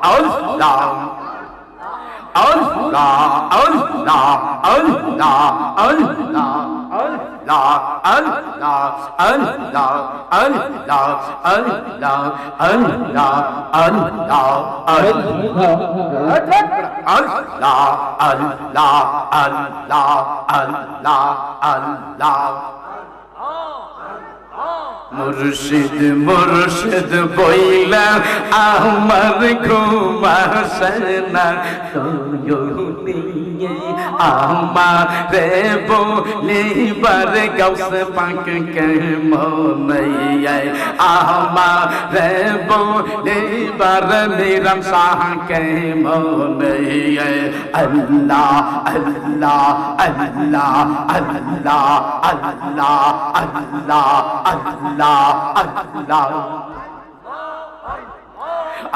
Allah Allah Allah Allah Allah Allah Allah Allah Allah Allah Allah Allah Allah Allah মুর্শিদ মুর্শিদ বইলা আমার ঘুম আসে না নিয়ে আমারে বলিবার গাউস পাক কে মনাইয়া আমারে বলিবার নিরাম শাহ কে মনাইয়া আল্লাহ আল্লাহ আল্লাহ আল্লাহ আল্লাহ আল্লাহ আল্লাহ আল্লাহ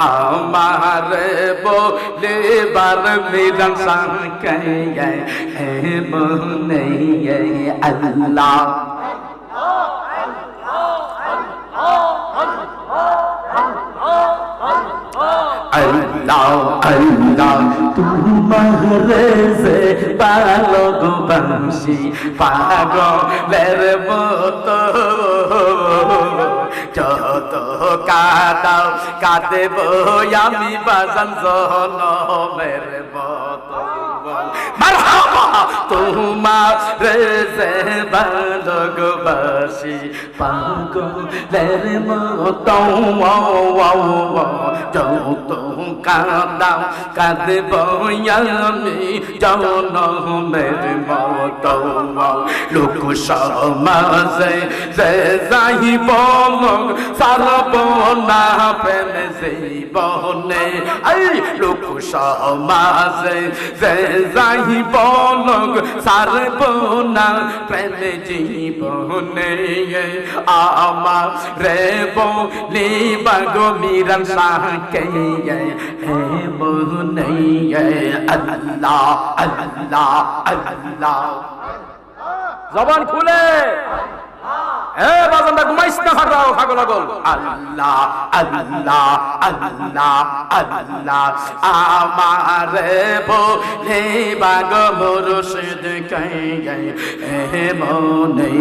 আমার বলে বার মিরাম সাকে হে মনে আল্লাহ আল্লাহ আল্লাহ তোমারে যে ভালোবাসি পাগলের মতো যত কাঁদাও কাঁদেব আমি বাজান জনমের মতো মারহাবা তোমারে যে ভালোবাসি পাগলের মতো যত কাঁদাও কাঁদেব আমি জনমের মতো লোক সমাজে যে যাইব সারব না প্রেম জীবনে এই লোক সমাজে যে যাইব সারব না প্রেম জীবনে আমার রে বলিবা গো মিরাম শাহকে হে মনে আল্লাহ আল্লাহ আল্লাহ জবান খুলে এ বাজানটা ঘুমাইছ না খারাও খাগো লাগল আল্লাহ আল্লাহ আল্লাহ আল্লাহ আমারে বলে বাগ মুর্শিদ কে হে মনে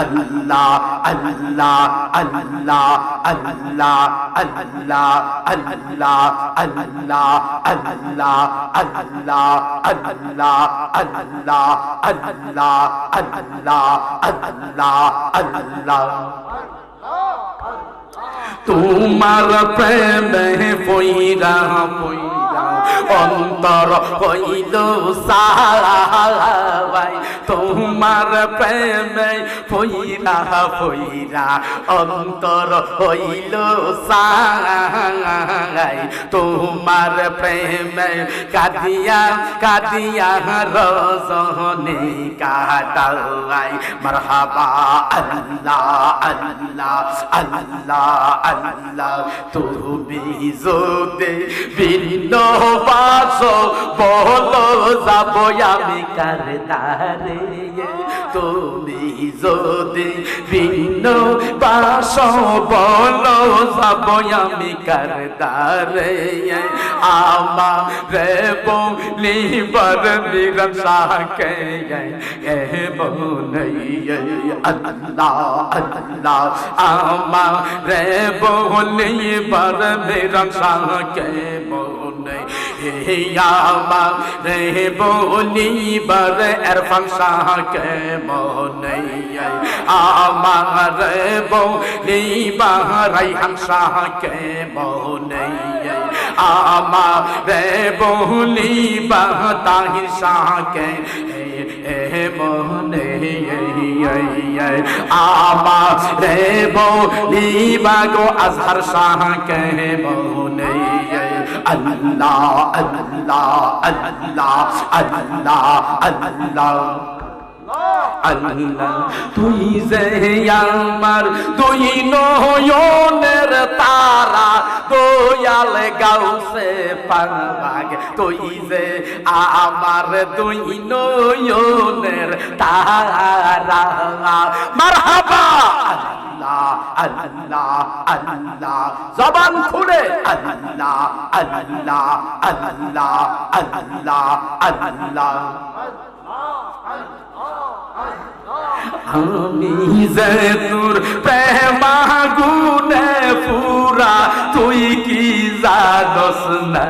আল্লাহ আল্লাহ আল্লাহ আল্লাহ আল্লাহ আল্লাহ আল্লাহ আল্লাহ আল্লাহ আল্লাহ আল্লাহ আল্লাহ আল্লাহ আল্লাহ আল্লাহ তোমার প্রেমে পইরা পইরা অন্তর হইল সারাই তোমার প্রেমে পইরা পইরা অন্তর হইল সারাই তোমার প্রেমে কাঁদিয়া কাঁদিয়া রজনী কাটাই মারহাবা আল্লাহ আল্লাহ আল্লাহ আল্লাহ তুমি যদি ভিন্ন বাসো বলো যাব আমি কার দ্বারে তুমি যদি ভিন্ন বাসো বলো যাব আমি কার দ্বারে আমারে বলিবার মিরাম শাহকে মনে আল্লাহ আল্লাহ আমারে বলিবার মিরাম শাহকে মনে আমারে বলিবার ইরফান শাহকে মনে আমারে বলিবার রাইহান শাহকে মনে আমারে বলিবার তাহির শাহকে মনে আমারে বলিবা গো আজহার শাহকে মনে আল্লাহ আল্লাহ আল্লাহ আল্লাহ আল্লাহ আল্লাহ তুই যে আমার দুই নয়নের তারা দয়াল গাউসে পাক তুই যে আমার দুই নয়নের তারা মারহাবা আল্লাহ আল্লাহ আল্লাহ জবান খুলে আল্লাহ আল্লাহ আল্লাহ আল্লাহ আল্লাহ আমি যে তোর প্রেম আগুনে পুরা তুই কি জানস না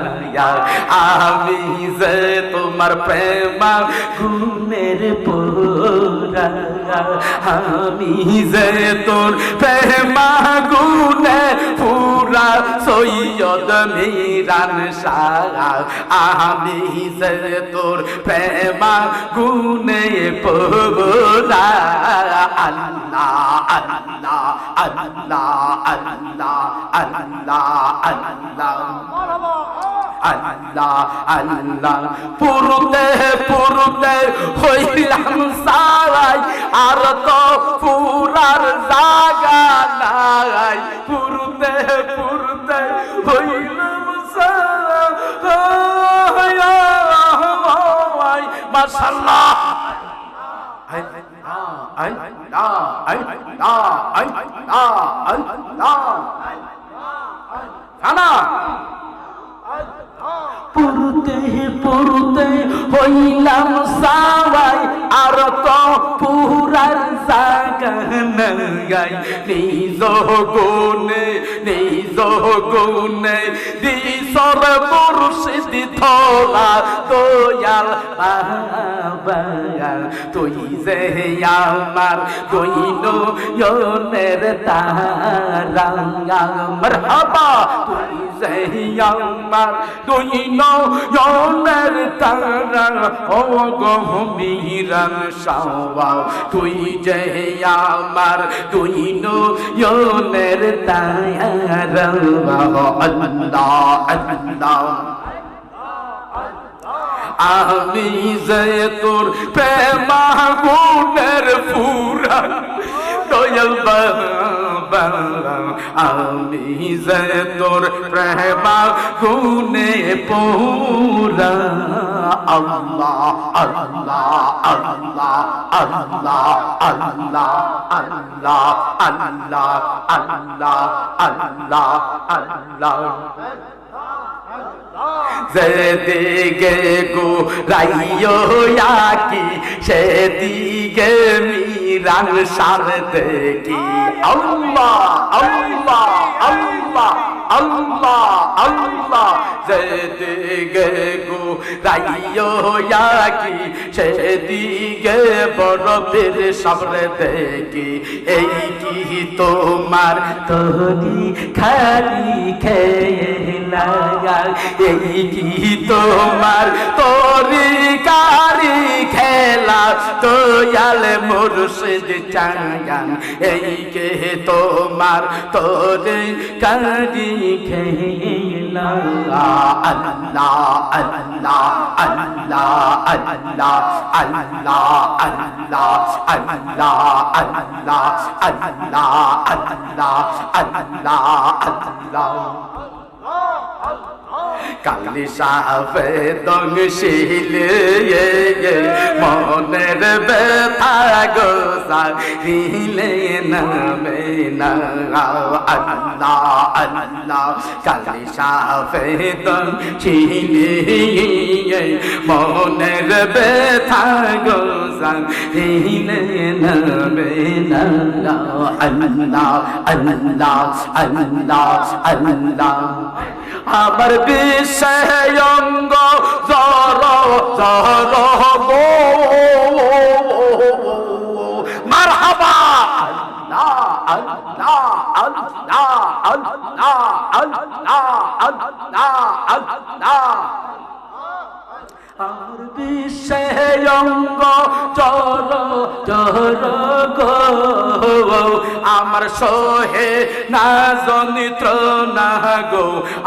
আমি যে তোমার প্রেম আগুনের পুরা আমি যে তোর প্রেম আগুনে পুরা সৈয়দ মিরান শাহ আমি যে তোর প্রেম আগুনে পুরা আল্লাহ আল্লাহ আল্লাহ আল্লাহ আল্লাহ আল্লাহ আল্লাহ আল্লাহ পুরুতে পুরুতে হইলাম সারাই আর তো পুরার জায়গা নাই পুরুতে পুরুতে হইলাম সারাই মাশাআল্লাহ পুরুতে পুরুতে হইলাম সাওয়াই আর তো পুরার জায়গা নাই নিজ গুণে দিশর মুর্শিদ থোলা দয়াল বাবা তুই যে আমার দৈনয়নের তারা মারহাবা তুই যে আমার দৈনয়নের তারা ও গো মিরান শাহ তুই যে আমার দৈনয়নের তারা আল্লাহ আল্লাহ আমি যে তোর প্রেম আগুনের পুরা দয়াল বাবা আমি যে তোর প্রেম আগুনে পুরা আল্লাহ আল্লাহ আল্লাহ আল্লাহ আল্লাহ আল্লাহ আল্লাহ আল্লাহ আল্লাহ আল্লাহ যেদিকে ঘুরাইও আকি সেদিকে মিরান সার দেখি আল্লাহ আল্লাহ আল্লাহ আল্লাহ আল্লাহ যেদিকে ঘুরাইও আকি সেদিকে বরফের সামনে দেখি এই কি তোমার তরি খালি খেলা এই কি তোমার তরিকারি খেলা দয়াল মুর্শিদ চাঁগান এই কে তোমার তরিকারি খেলা আল্লাহ আল্লাহ আল্লাহ আল্লাহ আল্লাহ আল্লাহ আল্লাহ আল্লাহ আল্লাহ আল্লাহ আল্লাহ আল্লাহ কালি সাফে দংশিল মনের ব্যথা গোসাইলে নামে না আল্লাহ আল্লাহ কালি সাফে দংশিল মনের ব্যথা গোসাইলে নামে না আল্লাহ আল্লাহ আল্লাহ আল্লাহ আমার বিষয়ঙ্গ জর জর গো মারহাবা আল্লাহ আল্লাহ আল্লাহ আল্লাহ আল্লাহ আল্লাহ আল্লাহ আর বিষয়ঙ্গ চর চর গো আমার সোহে না যন্ত্রণা গো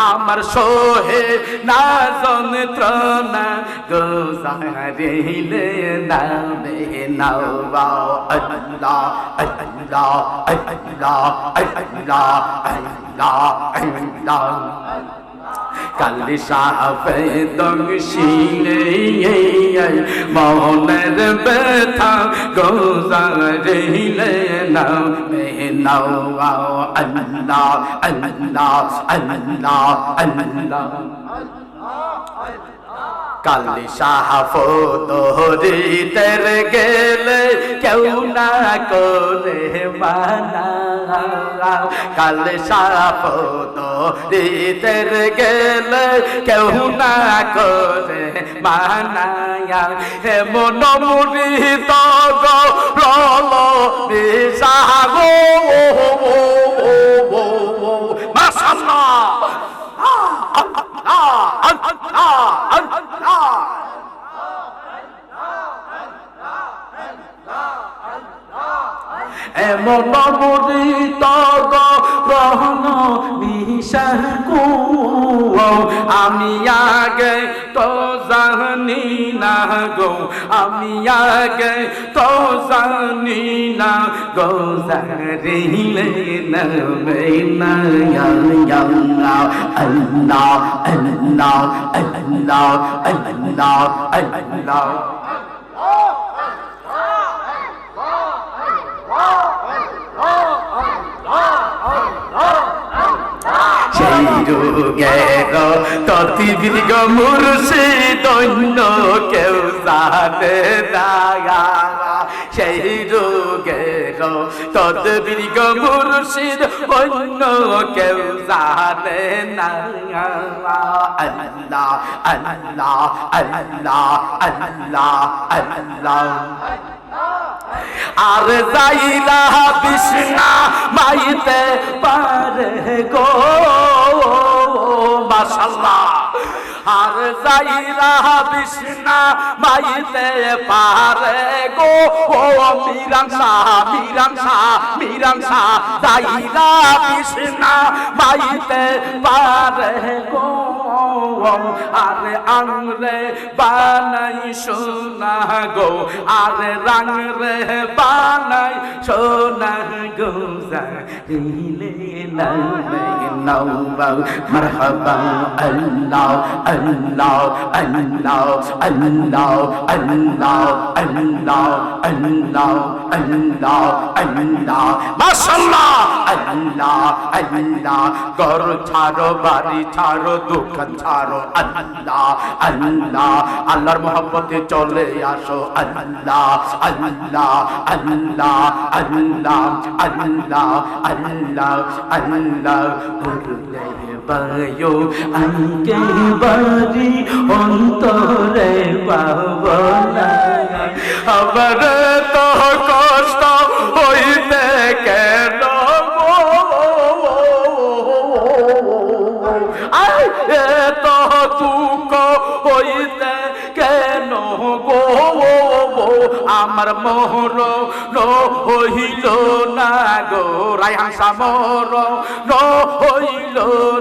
আমার সোহে না যন্ত্রণা গো সারিলে নামে নাও আল্লাহ আল্লাহ আল্লাহ আল্লাহ আল্লাহ আল্লাহ কালি সাফে দংশিনে মনের ব্যথা গোজারিলে নাও নাও আল্লাহ আল্লাহ আল্লাহ আল্লাহ কালি সাফো তোরি তের গেলে কেউ না করে মানা কালি সাফো তোরি তের গেলে কেউ না করে মানা হে মন মুড়ি তো গো রল বিসাগো মাশাআল্লাহ এমন মুরিত গ্রহণ বিশাকু আমি আগে তো জানি না গো আমি আগে তো জানি না গো জারিলে না না আল্লাহ আল্লাহ আল্লাহ আল্লাহ আল্লাহ আল্লাহ ততিবিগ মুর্শিদ অন্য কেউ জানে না সেই রোগের ততিবিগ মুর্শিদ অন্য কেউ জানে না আল্লাহ আল্লাহ আল্লাহ আল্লাহ আল্লাহ আর যাইলা বিষ্ণা মাইতে পারে গো মাশাআল্লাহ আর যাইলা বিষ্ণা মাইতে পারে গো ও মিরাংসা মিরাংসা মিরাংসা যাইলা বিষ্ণা মাইতে পারে গো আরে আংরে বানাই সোনা গো আরে রাংরে বানাই সোনা গো জারিলে নাও মারহাবা আল্লাহ আল্লাহ আল্লাহ আল্লাহ আল্লাহ আল্লাহ আল্লাহ আল্লাহ আল্লাহ মাশাআল্লাহ আল্লাহ আল্লাহ ঘর ছাড়ো বাড়ি ছাড়ো দোকান ছাড়ো আল্লাহ আল্লাহ আল্লাহর মহব্বতে চলে আসো আল্লাহ আল্লাহ আল্লাহ আল্লাহ আল্লাহ আল্লাহ আল্লাহ বললে বায়ো আইকে বাড়ি অন্তরে পাবনা আবার তো কষ্ট হইতে কেন এত দুঃখ হইতে কেন গো আমার মোহর হইল না গো রায়হান মোহর হইল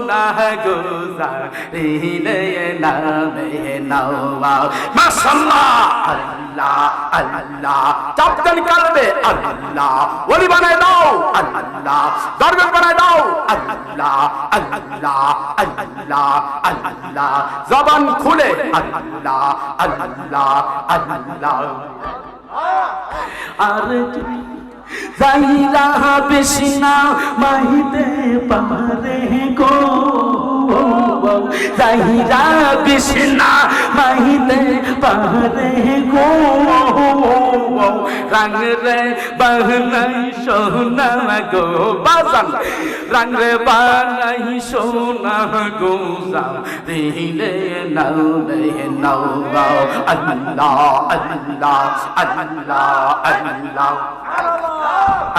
না গো জারিলে নামে নাওয়া মাশাআল্লাহ আল্লাহ আল্লাহ চাপদান কালবে আল্লাহ ওলি বানায় দাও আল্লাহ দরবার বানায় দাও আল্লাহ আল্লাহ আল্লাহ আল্লাহ জবান খুলে আল্লাহ আল্লাহ আল্লাহ আর যাইরা বেশিনা মাইতে পারে গো যাইরা বেশিনা মাইতে পারে গো রঙ রে বানাই সোনা গো বাজান রঙ রে বানাই সোনা গো জারিলে নাও নাও আল্লাহ আল্লাহ আল্লাহ আল্লাহ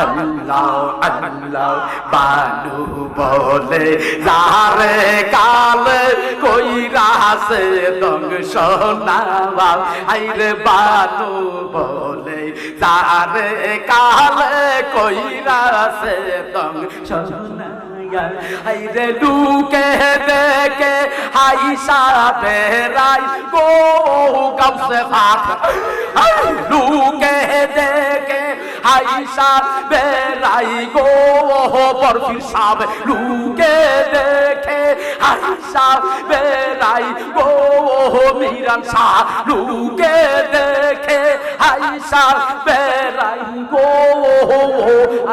আল্লাহ আল্লাহ বানু বলে যারে কাল কইরা সে দংশ নাওয়া আইরে বানু বলে যারে কাল কইরা সে দংশ হাইরে লুকে দেখে হাইসা বেড়াই গো গামছে ফাঁক লুকে দেখে হাইসা বেড়াই গো বরফির সাব লুকে দেখে হাইসা বেড়াই গো মিরান শাহ লুকে দেখে হাইসা বেড়াই গো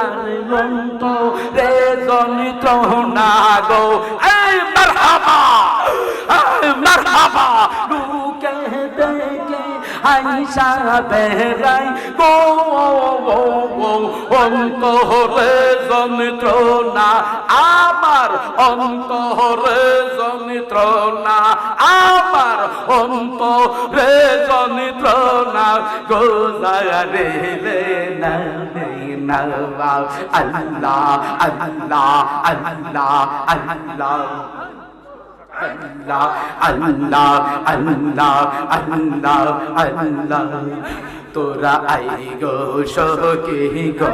আরে লন্ত রে যন্ত্রণা গো এই মারহাবা মারহাবা লুকে দেখে হাইসা বেড়াই গো অন্তরে যন্ত্রণা আমার অন্তরে যন্ত্রণা আমার অন্তরে যন্ত্রণা গোজারে না না আল্লাহ আল্লাহ আল্লাহ আল্লাহ আল্লাহ আল্লাহ আল্লাহ আল্লাহ আল্লাহ তোরা আই গো সখী গো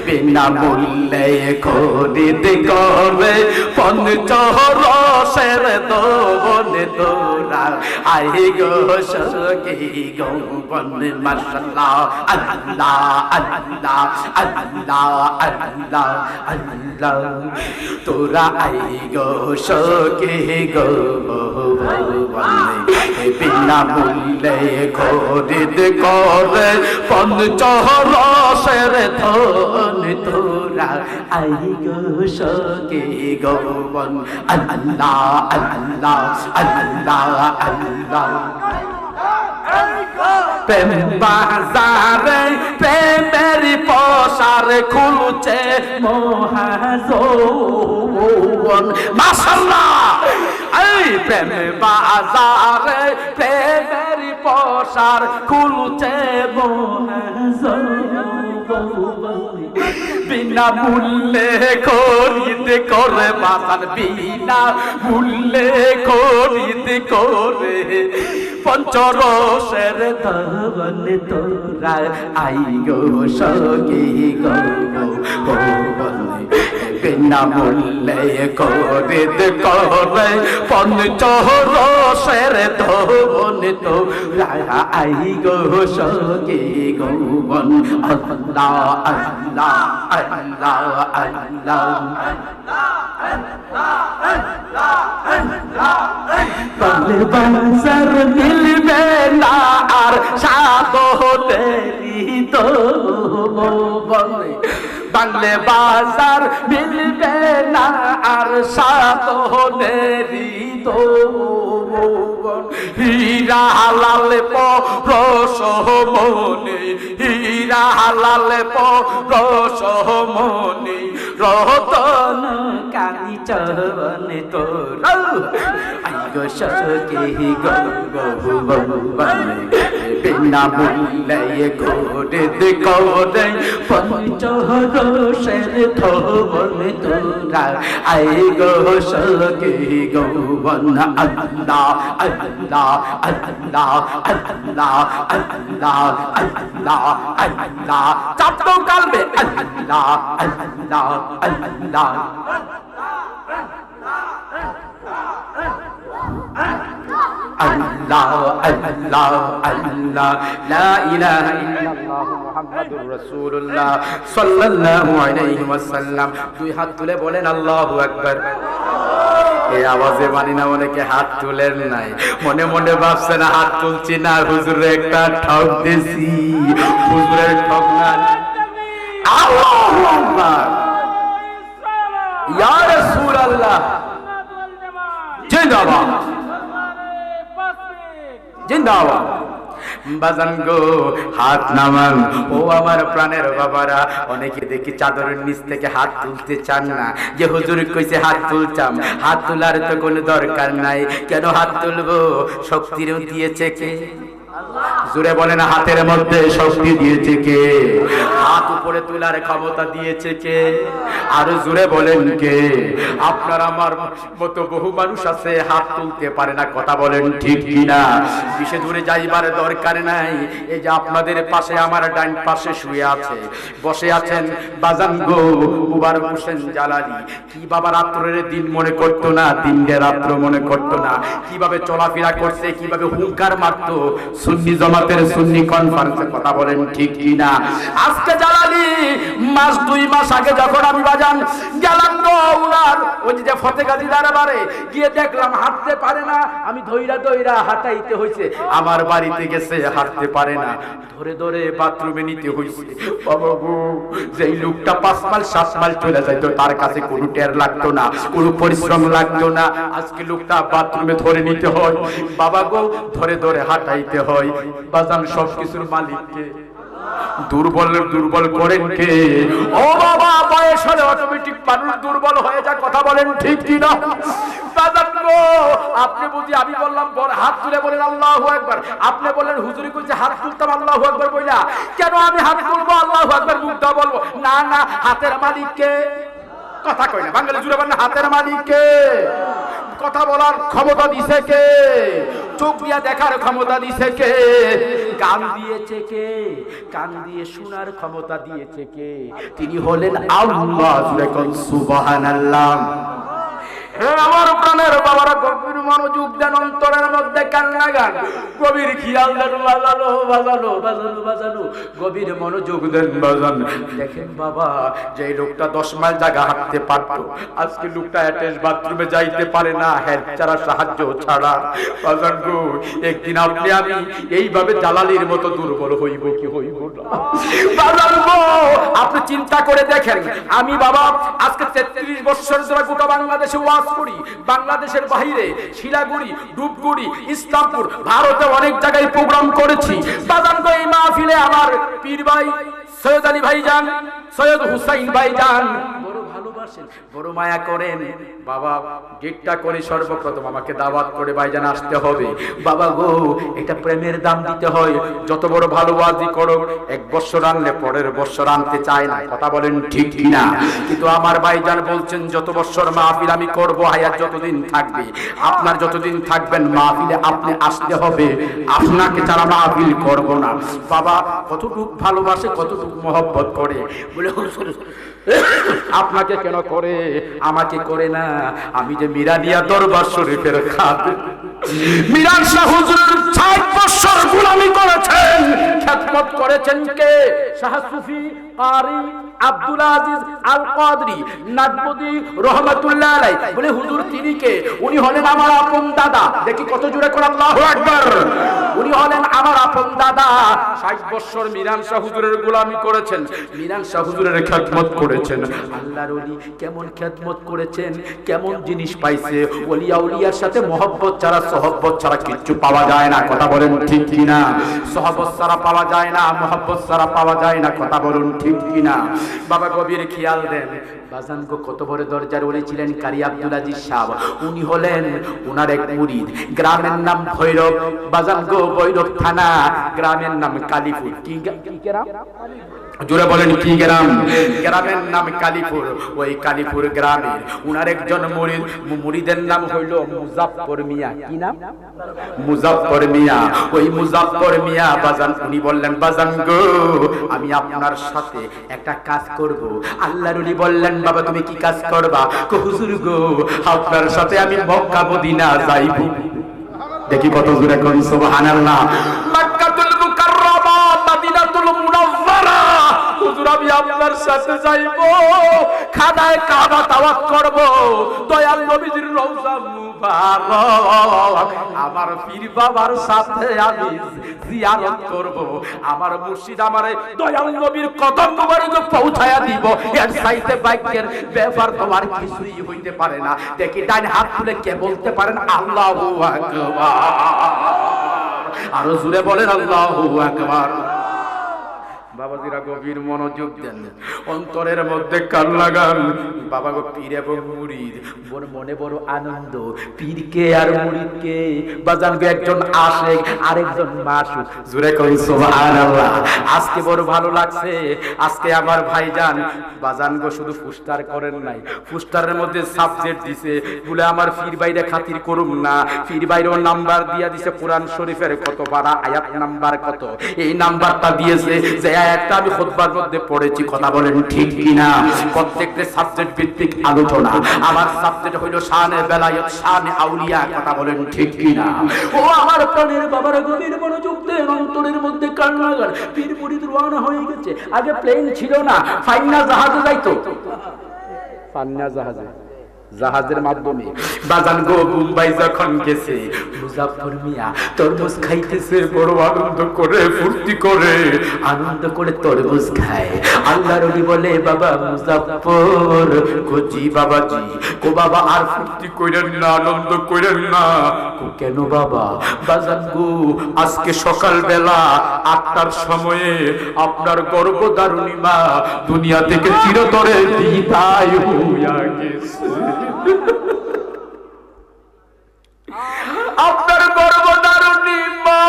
বিনা মূল্যে খরিদ করে পঞ্চরসের দোবন তোরা আই গো সখী গো মাশাআল্লাহ আল্লাহ আল্লাহ আল্লাহ আল্লাহ আল্লাহ তোরা আই গো সখী গো বিনা মূল্যে খরিদ করে পঞ্চরসের ধন তোরা আই গো সখী গো আল্লাহ আল্লাহ আল্লাহ আল্লাহ প্রেম বাজারে প্রেমের পসার খুলছে মহাজন মাশাআল্লাহ এই প্রেম বাজারে প্রেমের পসার খুলছে মহাজন বিনা মূল্যে খরিদ করে বাজার বিনা মূল্যে খরিদ করে পঞ্চরসের ধন তোরা আই গো সখী গো বিনা মূল্যে খরিদ করে পঞ্চরসের ধন তোরা আই গো সখী গো আল্লাহ আল্লাহ আল্লাহ আল্লাহ বাংলে বাজার মিলবে না আর সাধনেরি তো বাংলে বাজার মিলবে না আর সাধনেরি তো হীরা লাল পরশ মনি হীরা লাল পরশ মনি রতন কানি চরণ তোর আই গো সখী গো বিনা মূল্যে খরিদ করে পঞ্চরসের ধন তোরা আই গো সখী গো আল্লাহ আল্লাহ আল্লাহ আল্লাহ আল্লাহ আল্লাহ আল্লাহ চাপ তো কালবে আল্লাহ আল্লাহ আল্লাহ আল্লাহ আল্লাহ আল্লাহ লা ইলাহা ইল্লাল্লাহ মুহাম্মাদুর রাসূলুল্লাহ সাল্লাল্লাহু আলাইহি ওয়াসাল্লাম দুই হাত তুলে বলেন আল্লাহু আকবার এই আওয়াজে মানি না অনেকে হাত তুলেন নাই মনে মনে ভাবছেন হাত তুলছি না হুজুরে একটা ঠক দিছি হুজুরের ঠক না আল্লাহু আকবার ইয়া রাসূলুল্লাহ জিন্দাবাদ জিন্দাবাদ বাজান গো হাত নামান ও আমার প্রাণের বাবারা অনেকে দেখি চাদরের নিচ থেকে হাত তুলতে চান না যে হুজুর কইছে হাত তুলতাম হাত তোলার তো কোনো দরকার নাই কেন হাত তুলবো শক্তিরও দিয়েছে কে জোরে বলেন হাতের মধ্যে শক্তি দিয়েছে কে? হাত উপরে তোলার ক্ষমতা দিয়েছে কে? আরো জোরে বলেন কে? আপনার আমার মতো বহু মানুষ আছে হাত তুলতে পারে না, কথা বলেন ঠিক কিনা? বিশে দূরে যাইবার দরকার নাই। এই যে আপনাদের পাশে আমার ডান পাশে শুয়ে আছে, বসে আছেন বাজান গো মুবারক হোসেন জালালি। কি বাবা রাত্রের দিন মনে করতো না, দিনকে রাত্র মনে করতো না, কিভাবে চলাফেরা করছে, কিভাবে হুঙ্কার মারতো সুন্নি জামাতের সুন্নি কনফারেন্সে, কথা বলেন ঠিক কিনা? আজকে জালালি মাস 2 মাস আগে যখন আমি বাজান গেলাম গো উনার ওই যে ফতেগাজী দরবারে গিয়ে দেখলাম হাঁটতে পারে না, আমি ধইরা ধইরা হাঁটাইতে হইছে। আমার বাড়িতে গেছে হাঁটতে পারে না, ধরে ধরে বাথরুমে নিতে হইছে। বাবা গো, যেই লোকটা 5 মাইল 7 মাইল চলে যাইতো তার কাছে কোনো টের লাগতো না, কোনো পরিশ্রম লাগতো না, আজকে লোকটা বাথরুমে ধরে নিতে হয়। বাবা গো, ধরে ধরে হাঁটাইতে হয়। বাজান সবকিছুর মালিককে দুর্বল করেন কে? ও বাবা, বয়স হলে অটোমেটিক মানুষ দুর্বল হয়ে যায়, কথা বলেন ঠিক কি না? বাজান গো, আপনি বুঝি আমি বললাম হাত তুলে বলেন আল্লাহু আকবার, আপনি বলেন হুজুরি কইছে হাত তুলতাম আল্লাহু আকবার বইলা, কেন আমি হাত তুলবো আল্লাহু আকবার মুখ দাও বলবো? না না, হাতের মালিক কে? কথা কই না, বাঙালি জুড়ে বলেন হাতের মালিক কে? কথা বলার ক্ষমতা দিছে কে? চোখ দিয়া দেখার ক্ষমতা দিছে কে? কান দিয়েছে কে? কান দিয়ে শোনার ক্ষমতা দিয়েছে কে? তিনি হলেন আল্লাহ। সুবহানাল্লাহ। হে আমার প্রাণের বাবারা, গভীর মনোযোগ দেন, অন্তরের মধ্যে কান্না গান, গভীর খেয়াল দেন, বাজানো বাজানো বাজানো বাজানো, গভীর মনোযোগ দেন বাজান। দেখেন বাবা, যে লোকটা 10 মাইল জায়গা হাঁটতে পারতো, আজকে লোকটা অ্যাটাচ বাথরুমে যাইতে পারে না, হেল্প ছাড়া, সাহায্য ছাড়া। বাজান গো, একদিন আপনি আমি এইভাবে জালালির মতো দুর্বল হইব কি হইব না? বাজান গো, আপনি চিন্তা করে দেখেন, আমি বাবা আজকে 33 বছর ধরে গোটা বাংলাদেশে ওয়াজ করি, বাংলাদেশের বাইরে শিলাগুড়ি, ডুবগুড়ি, ইসলামপুর, ভারতে অনেক জায়গায় প্রোগ্রাম করেছি। বাজান গো, এই মাহফিলে আমার পীর ভাই সৈয়দ আলী ভাইজান, সৈয়দ হুসাইন ভাইজান বড় ভালোবাসেন, বড় মায়া করেন। বাবা গেটটা করে সর্বপ্রথম আমাকে দাওয়াত করে ভাইজান আসতে হবে। বাবা গো, এটা প্রেমের দাম দিতে হয়। যত বড় ভালোবাসি করো, 1 বছর আনলে পরের বছর আনতে চায় না, কথা বলেন ঠিক কিনা? কিন্তু আমার ভাইজান বলছেন যত বছর মাহফিল আমি করব, হায়াত যতদিন থাকবে, আপনার যতদিন থাকবেন মাহফিলে আপনি আসতে হবে, আপনাকে ছাড়া মাহফিল করব না। বাবা কতটুকু ভালোবাসে, কতটুকু মহব্বত করে, বলে আপনাকে কেন করে, আমাকে করে না? আমি যে মিরানিয়া দরবার শরীফের খাদেম, মিরান শাহ হুজুরের 60 বছর গোলামি করেছেন, খেদমত করেছেন কে? শাহ সুফি কারি আব্দুল আজিজ আল কাদরি নাজমুদ্দিন রহমাতুল্লাহ আলাইহি। বলে হুজুর তিনি কে? উনি হলেন আমার আপন দাদা। দেখি কত জোরে করে আল্লাহু আকবার। উনি হলেন আমার আপন দাদা। 60 বছর মিরান শাহ হুজুরের গোলামি করেছেন, মিরান শাহ হুজুরের খেদমত করেছেন। আল্লাহর ওলি কেমন খেদমত করেছেন, কেমন জিনিস পাইছে? ওলিয়া উলিয়ার সাথে মহব্বত ছাড়া, সহব্বত ছাড়া কিচ্ছু পাওয়া যায় না, কথা বলেন ঠিক কিনা? সহবত ছাড়া পাওয়া যায় না, মহব্বত ছাড়া পাওয়া যায় না, কথা বলুন ঠিক কিনা? বাবা গভীর খেয়াল দেন। বাজান গো, কত বড় দরজার ওলি ছিলেন কারি আব্দুল আজিজ সাহেব। উনি হলেন ওনার এক মুরিদ, গ্রামের নাম ভৈরব। বাজান গো, ভৈরব থানা, গ্রামের নাম কালীপুর। কি গ্রাম? জোরে বলেন কি গ্রাম? গ্রামের নাম কালীপুর। ওই কালীপুর গ্রামের উনার একজন মুরিদ, মুরিদের নাম হইল মুজাফফর মিয়া। কি নাম? মুজাফফর মিয়া। ওই মুজাফফর মিয়া বাজান, উনি বললেন বাজান গো, আমি আপনার সাথে একটা কাজ করব। আল্লাহর ওলি বললেন বাবা তুমি কি কাজ করবা? হুজুর গো, আপনার সাথে আমি মক্কা মদিনা যাইব। দেখি কত জোরে কোন সুবহানাল্লাহ। মক্কাতুল মুকাররমা, মদিনাতুল মুনাওয়ারা, হুজুর আমি আপনার সাথে যাইব, খানায়ে কাবা তাওয়াফ করব, দয়াল নবীজির রওজা মুবারক, আমার পীর বাবার সাথে আমি জিয়ারত করব, আমার মুর্শিদ আমারে দয়াল নবীর কদম মোবারকে পৌঁছায়া দিব। এর চাইতে ভাগ্যের ব্যাপার তো আর কিছুই হইতে পারে না। দেখি ডান হাত তুলে কে বলতে পারেন আল্লাহু আকবার? আরো জোরে বলেন আল্লাহু আকবার। বাবাজিরা গভীর মনোযোগ দেন, অন্তরের মধ্যে কান লাগান। বাবা গো, পীর এবং মুরিদ বড় মনে বড় আনন্দ। পীরকে আর মুরিদকে বাজান গো, একজন আশিক আরেকজন মাসুক। জোরে কই সুবহানাল্লাহ। আজকে বড় ভালো লাগছে। আজকে আমার ভাইজান বাজান গো শুধু পুস্টার করেন নাই, পুস্টারের মধ্যে সাবজেক্ট দিছে বলে আমার পীর ভাইরা খাতির করুম না। পীর ভাইরও নাম্বার দিয়া দিছে, কোরআন শরীফের কত পারা, আয়াত নাম্বার কত, এই নাম্বারটা দিয়েছে যে আয়াতটা আমি খুতবার মধ্যে পড়েছি। কথা বলেন ঠিক কিনা? প্রত্যেকটা সাবজেক্ট ভিত্তিক আলোচনা। আমার সাবজেক্ট হইল শানে বেলায়েত, শানে আউলিয়া। কথা বলেন ঠিক কিনা? ও আমার প্রাণের বাবারা, গভীর মনোযোগ দেন, অন্তরের মধ্যে কান লাগান। পীর মুরিদ রওনা হয়ে গেছে। আগে প্লেন ছিল না, ফাইনা জাহাজে যাইতো, ফাইনা জাহাজে, জাহাজের মাধ্যমে বাজান গো মুম্বাই যখন গেছে, মুজাফফর মিয়া তরমুজ খাইতেছে, বড় আনন্দ করে ফুর্তি করে, আনন্দ করে তরমুজ খায়। আল্লাহর ওলি বলে, বাবা মুজাফফর কোজি বাবাজি, কো বাবা আর ফুর্তি কইরেন না, আনন্দ কইরেন না। কেন বাবা? বাজান গো আজকে সকাল বেলা 8টার সময়ে আপনার গর্ভধারিণী মা দুনিয়া থেকে চিরতরে বিদায় হইয়া গেছে। আপনার গর্ভধারিণী মা,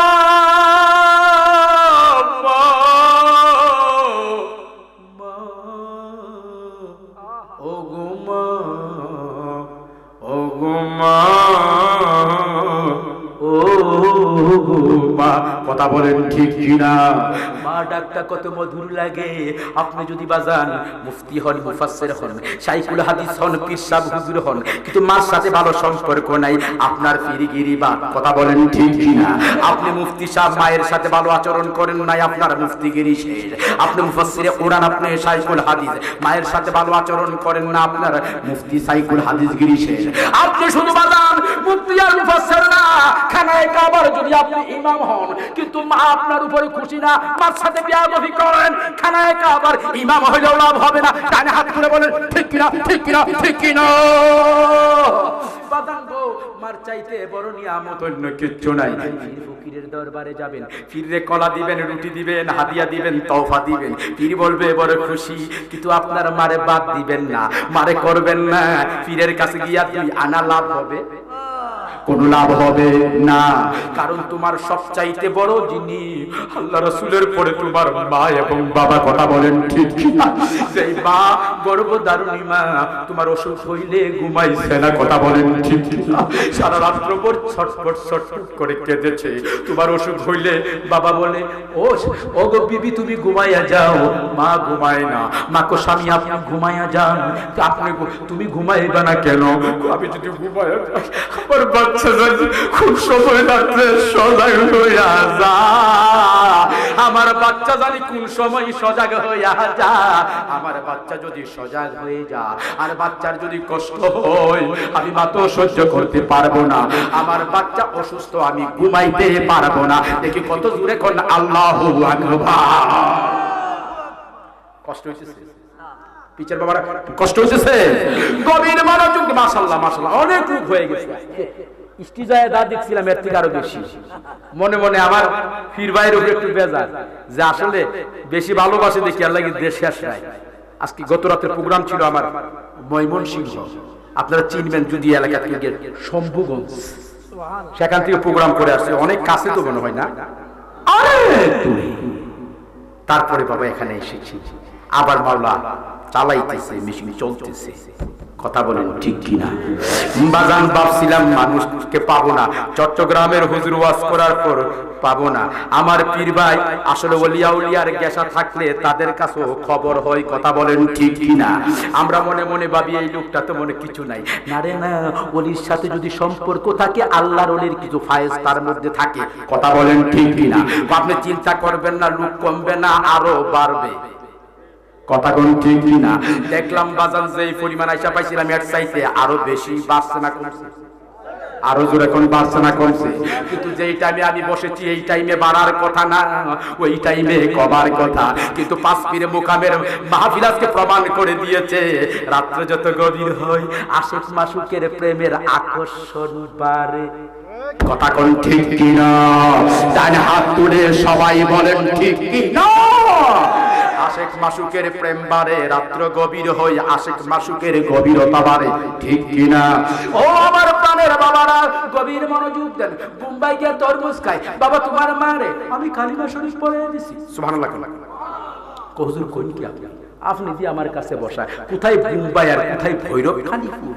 ও গো মা, ও গো মা, ও মা। কথা বলেন ঠিক কিনা? মা ডাকটা কত মধুর লাগে। আপনি যদি বাজান মুফতি হন, মুফাসসির হন, শাইখুল হাদিস হন, পীর সাহেব হুজুর হন, কিন্তু মার সাথে ভালো সম্পর্ক নাই, আপনার ফিরিগিরি বা। কথা বলেন ঠিক কিনা? আপনি মুফতি সাহেব মায়ের সাথে ভালো আচরণ করেন নাই, আপনার মুফতিগিরি শেষ। আপনি মুফাসসিরে কোরআন, আপনি শাইখুল হাদিস, মায়ের সাথে ভালো আচরণ করেন না, আপনার মুফতি শাইখুল হাদিস গিরি শেষ। আপনি শুধু বাজান মুফতি আর মুফাসসির না, খানায়ে কাবার যদি আপনি ইমাম হন, কিন্তু মা আপনার উপরে খুশি না, মার সাথে বেয়াদবি করেন, খানায়ে কাবার ইমাম হইলেও লাভ হবে না। ডানে হাত তুলে বলেন ঠিক কিনা? ঠিক কিনা? ঠিক কিনা? বাদাম গো, মার চাইতে বড় নিয়ামত অন্য কিচ্ছু নাই। পীর ফকিরের দরবারে যাবেন, পীরে কলা দিবেন, রুটি দিবেন, হাদিয়া দিবেন, তওফা দিবেন। পীর বলবে বড় খুশি, কিন্তু আপনার মারে বাদ দিবেন না, মারে করবেন না। পীরের কাছে গিয়া 2 আনা লাভ হবে? কোনো লাভ হবে না। কারণ তোমার সবচাইতে বড় জিনিস আল্লাহ রাসূলের পরে তোমার মা এবং বাবা। কথা বলেন ঠিক কিনা? যেই মা গর্ভধারিণী মা তোমার অসুখ হইলে ঘুমাইছে না। কথা বলেন ঠিক কিনা? সারা রাত্র ভর ছটফট ছটফট করে কেঁদেছে। তোমার অসুখ হইলে বাবা বলে, ও গো বিবি তুমি ঘুমাইয়া যাও। মা ঘুমায় না। মা কো স্বামী আপনি ঘুমাইয়া যান। আপনি তুমি ঘুমাইবা না কেন? আমি যদি ঘুমাইয়া যাই, আমার বাচ্চা যদি খুব সময় লাগবে সজাগ হইয়া যা। আমার বাচ্চা জানি কোন সময় সজাগ হইয়া যা। আমার বাচ্চা যদি সজাগ হয়ে যা, আর বাচ্চার যদি কষ্ট হয়, আমি মা তো সহ্য করতে পারবো না। আমার বাচ্চা অসুস্থ, আমি ঘুমাইতে পারবো না। দেখি কত জোরে কোন আল্লাহু আকবার। কষ্ট হয়েছে পিচার বাবারা? কষ্ট হয়েছে? গভীর মনোযোগ। মাশাআল্লাহ মাশাআল্লাহ, অনেক রূপ হয়ে গেছে। ইস্তিজায় দা দেখছিলাম এর থেকে আরো বেশি। মনে মনে আমার পীর ভাইয়ের উপরে একটু বেজার, যে আসলে বেশি ভালোবাসে দেখি আল্লাহ কি দেশ শেষ নাই। আজকে গত রাতের প্রোগ্রাম ছিল আমার ময়মনসিংহ, আপনারা চিনবেন যদি এলাকা থেকে, শম্ভুগঞ্জ, সেখান থেকে প্রোগ্রাম করে আসছে। অনেক কাছে তো মনে হয় না, তারপরে বাবা এখানে এসেছি। আবার মাওলা চালাইতেছে, মেশিন চলতেছে। কথা বলেন ঠিক কিনা? বাজান ভাবছিলাম মানুষকে পাবো না, চট্টগ্রামের হুজুর ওয়াজ করার পর পাবো না। আমার পীর ভাই আসলে ওলিয়া উলিয়ার গেসা থাকলে তাদের কাছেও খবর হয়। কথা বলেন ঠিক কিনা? আমরা মনে মনে ভাবি এই লোকটা তো মনে কিছু নাই। না রে না, ওলির সাথে যদি সম্পর্ক থাকে, আল্লাহর ওলির কিছু ফায়েজ তার মধ্যে থাকে। কথা বলেন ঠিক কিনা? আপনি চিন্তা করবেন না, লোক কমবে না, আরো বাড়বে। কথা কোন ঠিক কিনা? দেখলাম বাজান যেই পরিমাণ আইসা পাইছিলাম এর চাইতে আরো বেশি বাড়ছে না কমছে? আরো জোরে কোন বাড়ছে না কমছে? কিন্তু যেই টাইমে আমি বসেছি এই টাইমে বাড়ার কথা না, ওই টাইমে কমার কথা। কিন্তু 5 পীরে মুকামের মাহফিল আজকে প্রমাণ করে দিয়েছে, রাত্র যত গভীর হয় আশিক মাসুকের প্রেমের আকর্ষণ বাড়ে। কথা কোন ঠিক কিনা? ডান হাত তুলে সবাই বলেন ঠিক কিনা? আশিক মাসুকের প্রেম বাড়ে, রাত্র গভীর হই আশিক মাসুকের গভীরতা বাড়ে, ঠিক কিনা? ও আমার প্রাণের বাবারা, গভীর মনোযোগ দেন। মুম্বাই গিয়ে তরমুজ খাই, বাবা তোমার মারে আমি কালিমা শরীফ পড়ে দিছি। সুবহানাল্লাহ। হুজুর কোন কি আপনি দিয়ে আমার কাছে বসা, কোথায় মুম্বাই আর কোথায় ভৈরব খালিপুর?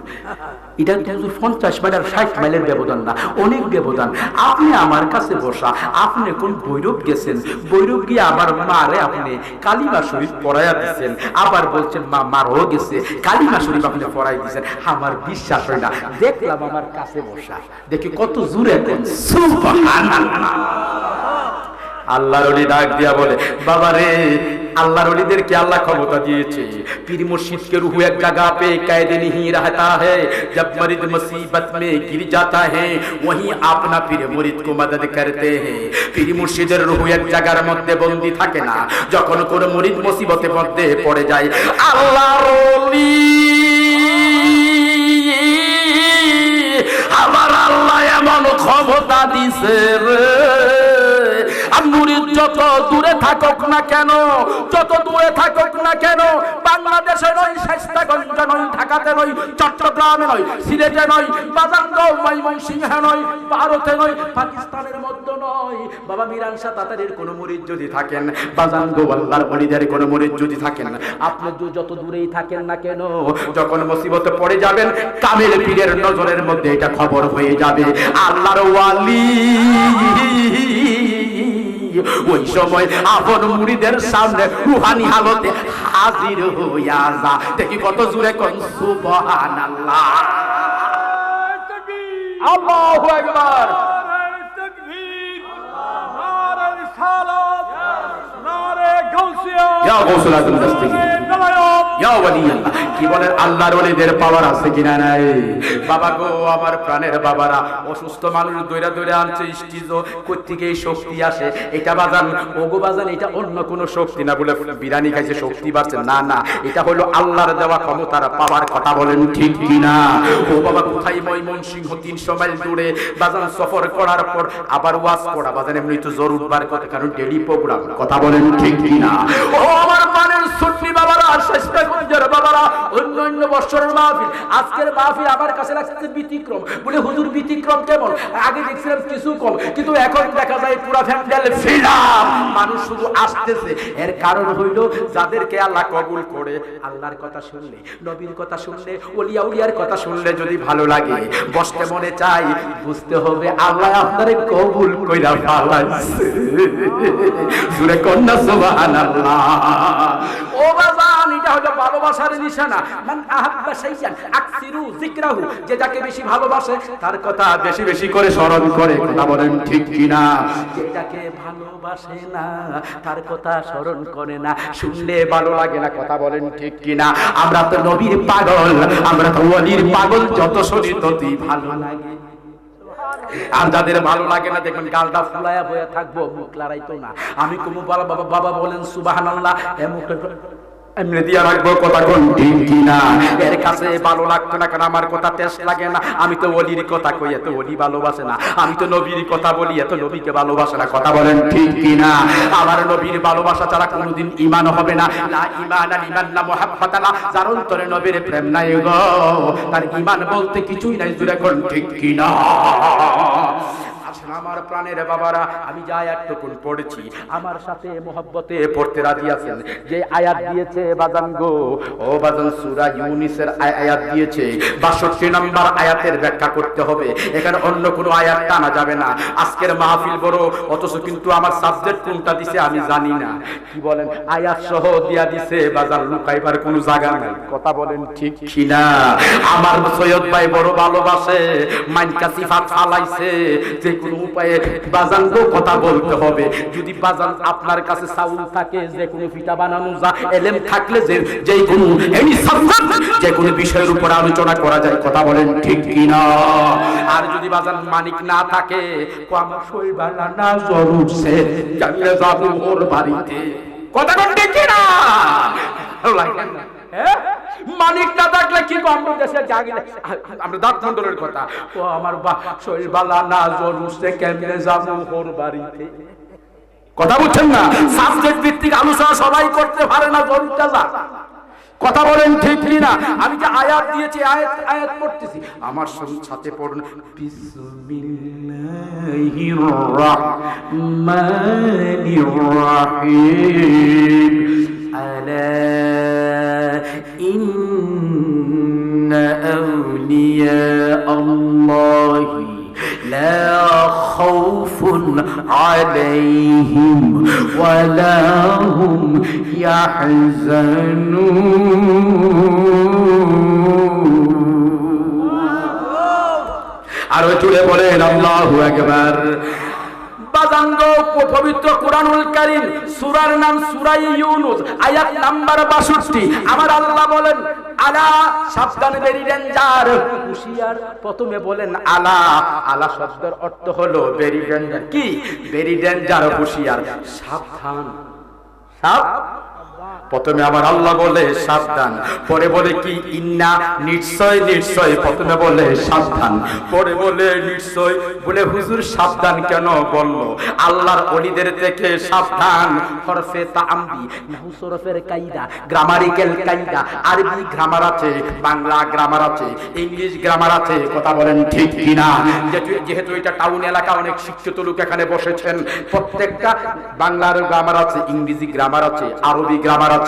এটা হুজুর 50 মাইল আর 60 মাইলের ব্যবধান না, অনেক ব্যবধান। আপনি আমার কাছে বসা, আপনি কোন ভৈরব গেছেন, ভৈরব গিয়ে আবার মারে আপনি কালিমা শরীফ পড়াইয়া দিচ্ছেন, আবার বলছেন মা মারও গেছে কালিমা শরীফ আপনি পড়াই দিচ্ছেন। আমার বিশ্বাস হয় না। দেখলাম আমার কাছে বসা, দেখি কত জোরে সুবহানাল্লাহ। আল্লাহর ওলি ডাক দিয়া বলে, বাবা রে, আল্লাহর ওলিদেরকে আল্লাহ ক্ষমতা দিয়েছে। পীর মুর্শিদ के रूह एक जगह पे कैद नहीं रहता है, जब मरीज मुसीबत में गिर जाता है वहीं अपना पीर मुरीद को मदद करते हैं। পীর মুর্শিদের রূহ এক জায়গার মধ্যে বন্দী থাকে না, যখন কোন মুরিদ মুসিবতের মধ্যে পড়ে যায় আল্লাহর ওলি আমার আল্লাহ এমন ক্ষমতা দিছে রে, মুরিদ যত দূরে থাকুক না কেন, যত দূরে থাকুক না কেন, বাংলাদেশে নয়, শাইস্তাগঞ্জ নয়, ঢাকাতে নয়, চট্টগ্রামে নয়, সিলেটে নয়, বাজারগাঁও ময়মনসিংহে নয়, ভারতে নয়, পাকিস্তানের মধ্যে নয়, বাবা মিরান শাহ তাতারের কোন মুরিদ যদি থাকেন, বাজারগাঁও আল্লাহর ওলিদের কোন মুরিদ যদি থাকেন, আপনি যত দূরেই থাকেন না কেন, যখন মুসিবতে পড়ে যাবেন কামেল পীরের নজরের মধ্যে এটা খবর হয়ে যাবে আল্লাহর ওয়ালি ওই সময় আপন মুরিদের সামনে রুহানি হালতে হাজির হইয়া যা। দেখি কত জোরে কোন সুবহানাল্লাহ, আল্লাহু আকবার, তাকবীর, নারে রিসালাত, নারে গাউসিয়া, ইয়া গাউসুল আজম দস্তগীর, ইয়া ওয়ালি আল্লাহ। কি বলেন, আল্লাহর ওলিদের পাওয়ার আছে কিনা নাই? বাবা গো, আমার প্রাণের বাবারা, অসুস্থ মানুষ দইরা দইরা আনছে স্টিজ, কই থেকে এই শক্তি আসে? এটা বাজান ওগো বাজান, এটা অন্য কোন শক্তি না। বলে বিরানি খাইছে শক্তি বাড়ছে, না না, এটা হলো আল্লাহর দেওয়া ক্ষমতার পাওয়ার। কথা বলেন ঠিক কিনা? ও বাবা, কোথায় ময়মনসিংহ 300 মাইল দূরে বাজান সফর করার পর আবার ওয়াজ করা বাজান এমনি তো জরুর বার কথা, কারণ ডেইলি প্রোগ্রাম। কথা বলেন ঠিক কিনা? ও আমার প্রাণের সুন্নি বাবারা, শাইস্তাগঞ্জের বাবারা, অন্য বছরের মাহফিল, আজকের মাহফিল আমার কাছে লাগছে ব্যতিক্রম। বলে হুজুর ব্যতিক্রম কেমন? আগে দেখছিলাম কিছু কম, কিন্তু এখন দেখা যায় পুরো ফ্যান্ডেল ফিলাম, মানুষ শুধু আসতেছে। এর কারণ হইল যাদেরকে আল্লাহ কবুল করে, আল্লাহর কথা শুনলে, নবীর কথা শুনলে, ওলিয়া উলিয়ার কথা শুনলে যদি ভালো লাগে, বসতে মনে চাই, বুঝতে হবে আল্লাহ আপনারে কবুল কইরা ফালাইছে। জোরে কন্যা সুবহানাল্লাহ। ও বাজান, এটা হলো ভালোবাসার নিশানা। মান আহাব্বা শাইয়ান আকসিরু যিকরাহু, যে যাকে বেশি ভালোবাসে তার কথা বেশি বেশি করে স্মরণ করে। কথা বলেন ঠিক কিনা? যেটাকে ভালোবাসে না তার কথা স্মরণ করে না, শুনলে ভালো লাগে না। কথা বলেন ঠিক কিনা? আমরা তো নবীর পাগল, আমরা তো ওলির পাগল, যত শুনি ততই ভালো লাগে। আর যাদের ভালো লাগে না দেখবেন গালটা ফুলায়া বয়া থাকবো, মুখ লড়াইতো না। আমি কুমু বাবা বাবা বাবা বলেন সুবহানাল্লাহ, এমনি দিয়া রাখবো। কথা কোন ঠিক কিনা? এর কাছে ভালো লাগতো না, কারণ আমার কথা টেস্ট লাগে না। আমি তো ওলির কথা কই, এত ওলি ভালোবাসে না। আমি তো নবীর কথা বলি, এত নবীকে ভালোবাসে না। কথা বলেন ঠিক কিনা? আমার নবীর ভালোবাসা ছাড়া কোনোদিন ঈমান হবে না। লা ঈমানা লিমান লা মুহাব্বাতা লা, যার অন্তরে নবীর প্রেম নাই গো, তার ঈমান বলতে কিছুই নাই। জুড়ে কোন ঠিক কিনা? আমার প্রাণের বাবারা, আমি যে আয়াতটুকুন পড়েছি আমার সাথে মোহব্বতে পড়তে রাজি আছেন? যে আয়াত দিয়েছে বাজান গো, ও বাজান সূরা ইউনূসের আয়াত দিয়েছে, ৬২ নম্বর আয়াতের ব্যাখ্যা করতে হবে। এখানে অন্য কোনো আয়াত টানা যাবে না। আজকের মাহফিল বড়, অথচ কিন্তু আমার সাবজেক্ট কোনটা দিছে আমি জানি না। কি বলেন? আয়াত সহ দিয়া দিছে বাজান, লুকাইবার কোনো জায়গা নাই। কথা বলেন ঠিক কিনা? আমার সৈয়দ ভাই বড় ভালোবাসে, মাইনকা সিফাত ফালাইছে, যে কোনো উপায়ে বাজান গো কথা বলতে হবে। যদি বাজান আপনার কাছে চাউল থাকে, যে কোনো পিঠা বানানো যা, এলেম থাকলে যে কোনো এই সাবজেক্ট, যে কোনো বিষয়ের উপর আলোচনা করা যায়। কথা বলেন ঠিক কিনা? আর যদি বাজান মানিক না থাকে, কমসই বানানা জরুর সে জানলে যাবো ওর বাড়িতে। কথা কোন ঠিক কিনা? লাগে না? মানিক না থাকলে কি আমরা দেশে জাগিলে, আমরা দাঁত মন্ডলের কথা, ও আমার শরীর বালা না জরুর সে কেমনে যাবো ওর বাড়িতে। কথা বলছেন না? সাবজেক্ট ভিত্তিক আলোচনা সবাই করতে পারে না, জলটা যা। কথা বলেন ঠিক কি না? আমি যে আয়াত দিয়েছি, আয়াত পড়তেছি, আমার সাথে পড়ুন। বিসমিল্লাহির রাহমানির রাহিম। আলা ইন্না আউলিয়া আল্লাহি لا خوف عليهم ولا هم يحزنون আর জুড়ে বলেন আল্লাহু আকবার। বাজাঙ্গ পবিত্র কুরআনুল কারীম, সূরার নাম সূরা ইউনূস, আয়াত নাম্বার 62। আমার আল্লাহ বলেন আলা, সাবধান, ভেরি ডেঞ্জার, হুঁশিয়ার। প্রথমে বলেন আলা, আলা শব্দের অর্থ হলো ভেরি ডেঞ্জার। কি? ভেরি ডেঞ্জার, হুঁশিয়ার, সাবধান। প্রথমে আমার আল্লাহ বলে সাবধান, পরে বলে কি? ইন্না, নিশ্চয়, নিশ্চয়। প্রথমে বলে সাবধান, পরে বলে নিশ্চয়। বলে হুজুর সাবধান কেন বললো? আল্লাহর ওলিদের থেকে সাবধান। হরফে তাআম্বি, নাহু সরফের কায়দা, গ্রামারিক্যাল কায়দা, আরবি গ্রামার আছে, বাংলা গ্রামার আছে, ইংলিশ গ্রামার আছে। কথা বলেন ঠিক কিনা? যেহেতু এটা টাউন এলাকা, অনেক শিক্ষিত লোক এখানে বসেছেন, প্রত্যেকটা বাংলার গ্রামার আছে, ইংরেজি গ্রামার আছে, আরবি গ্রামার আছে।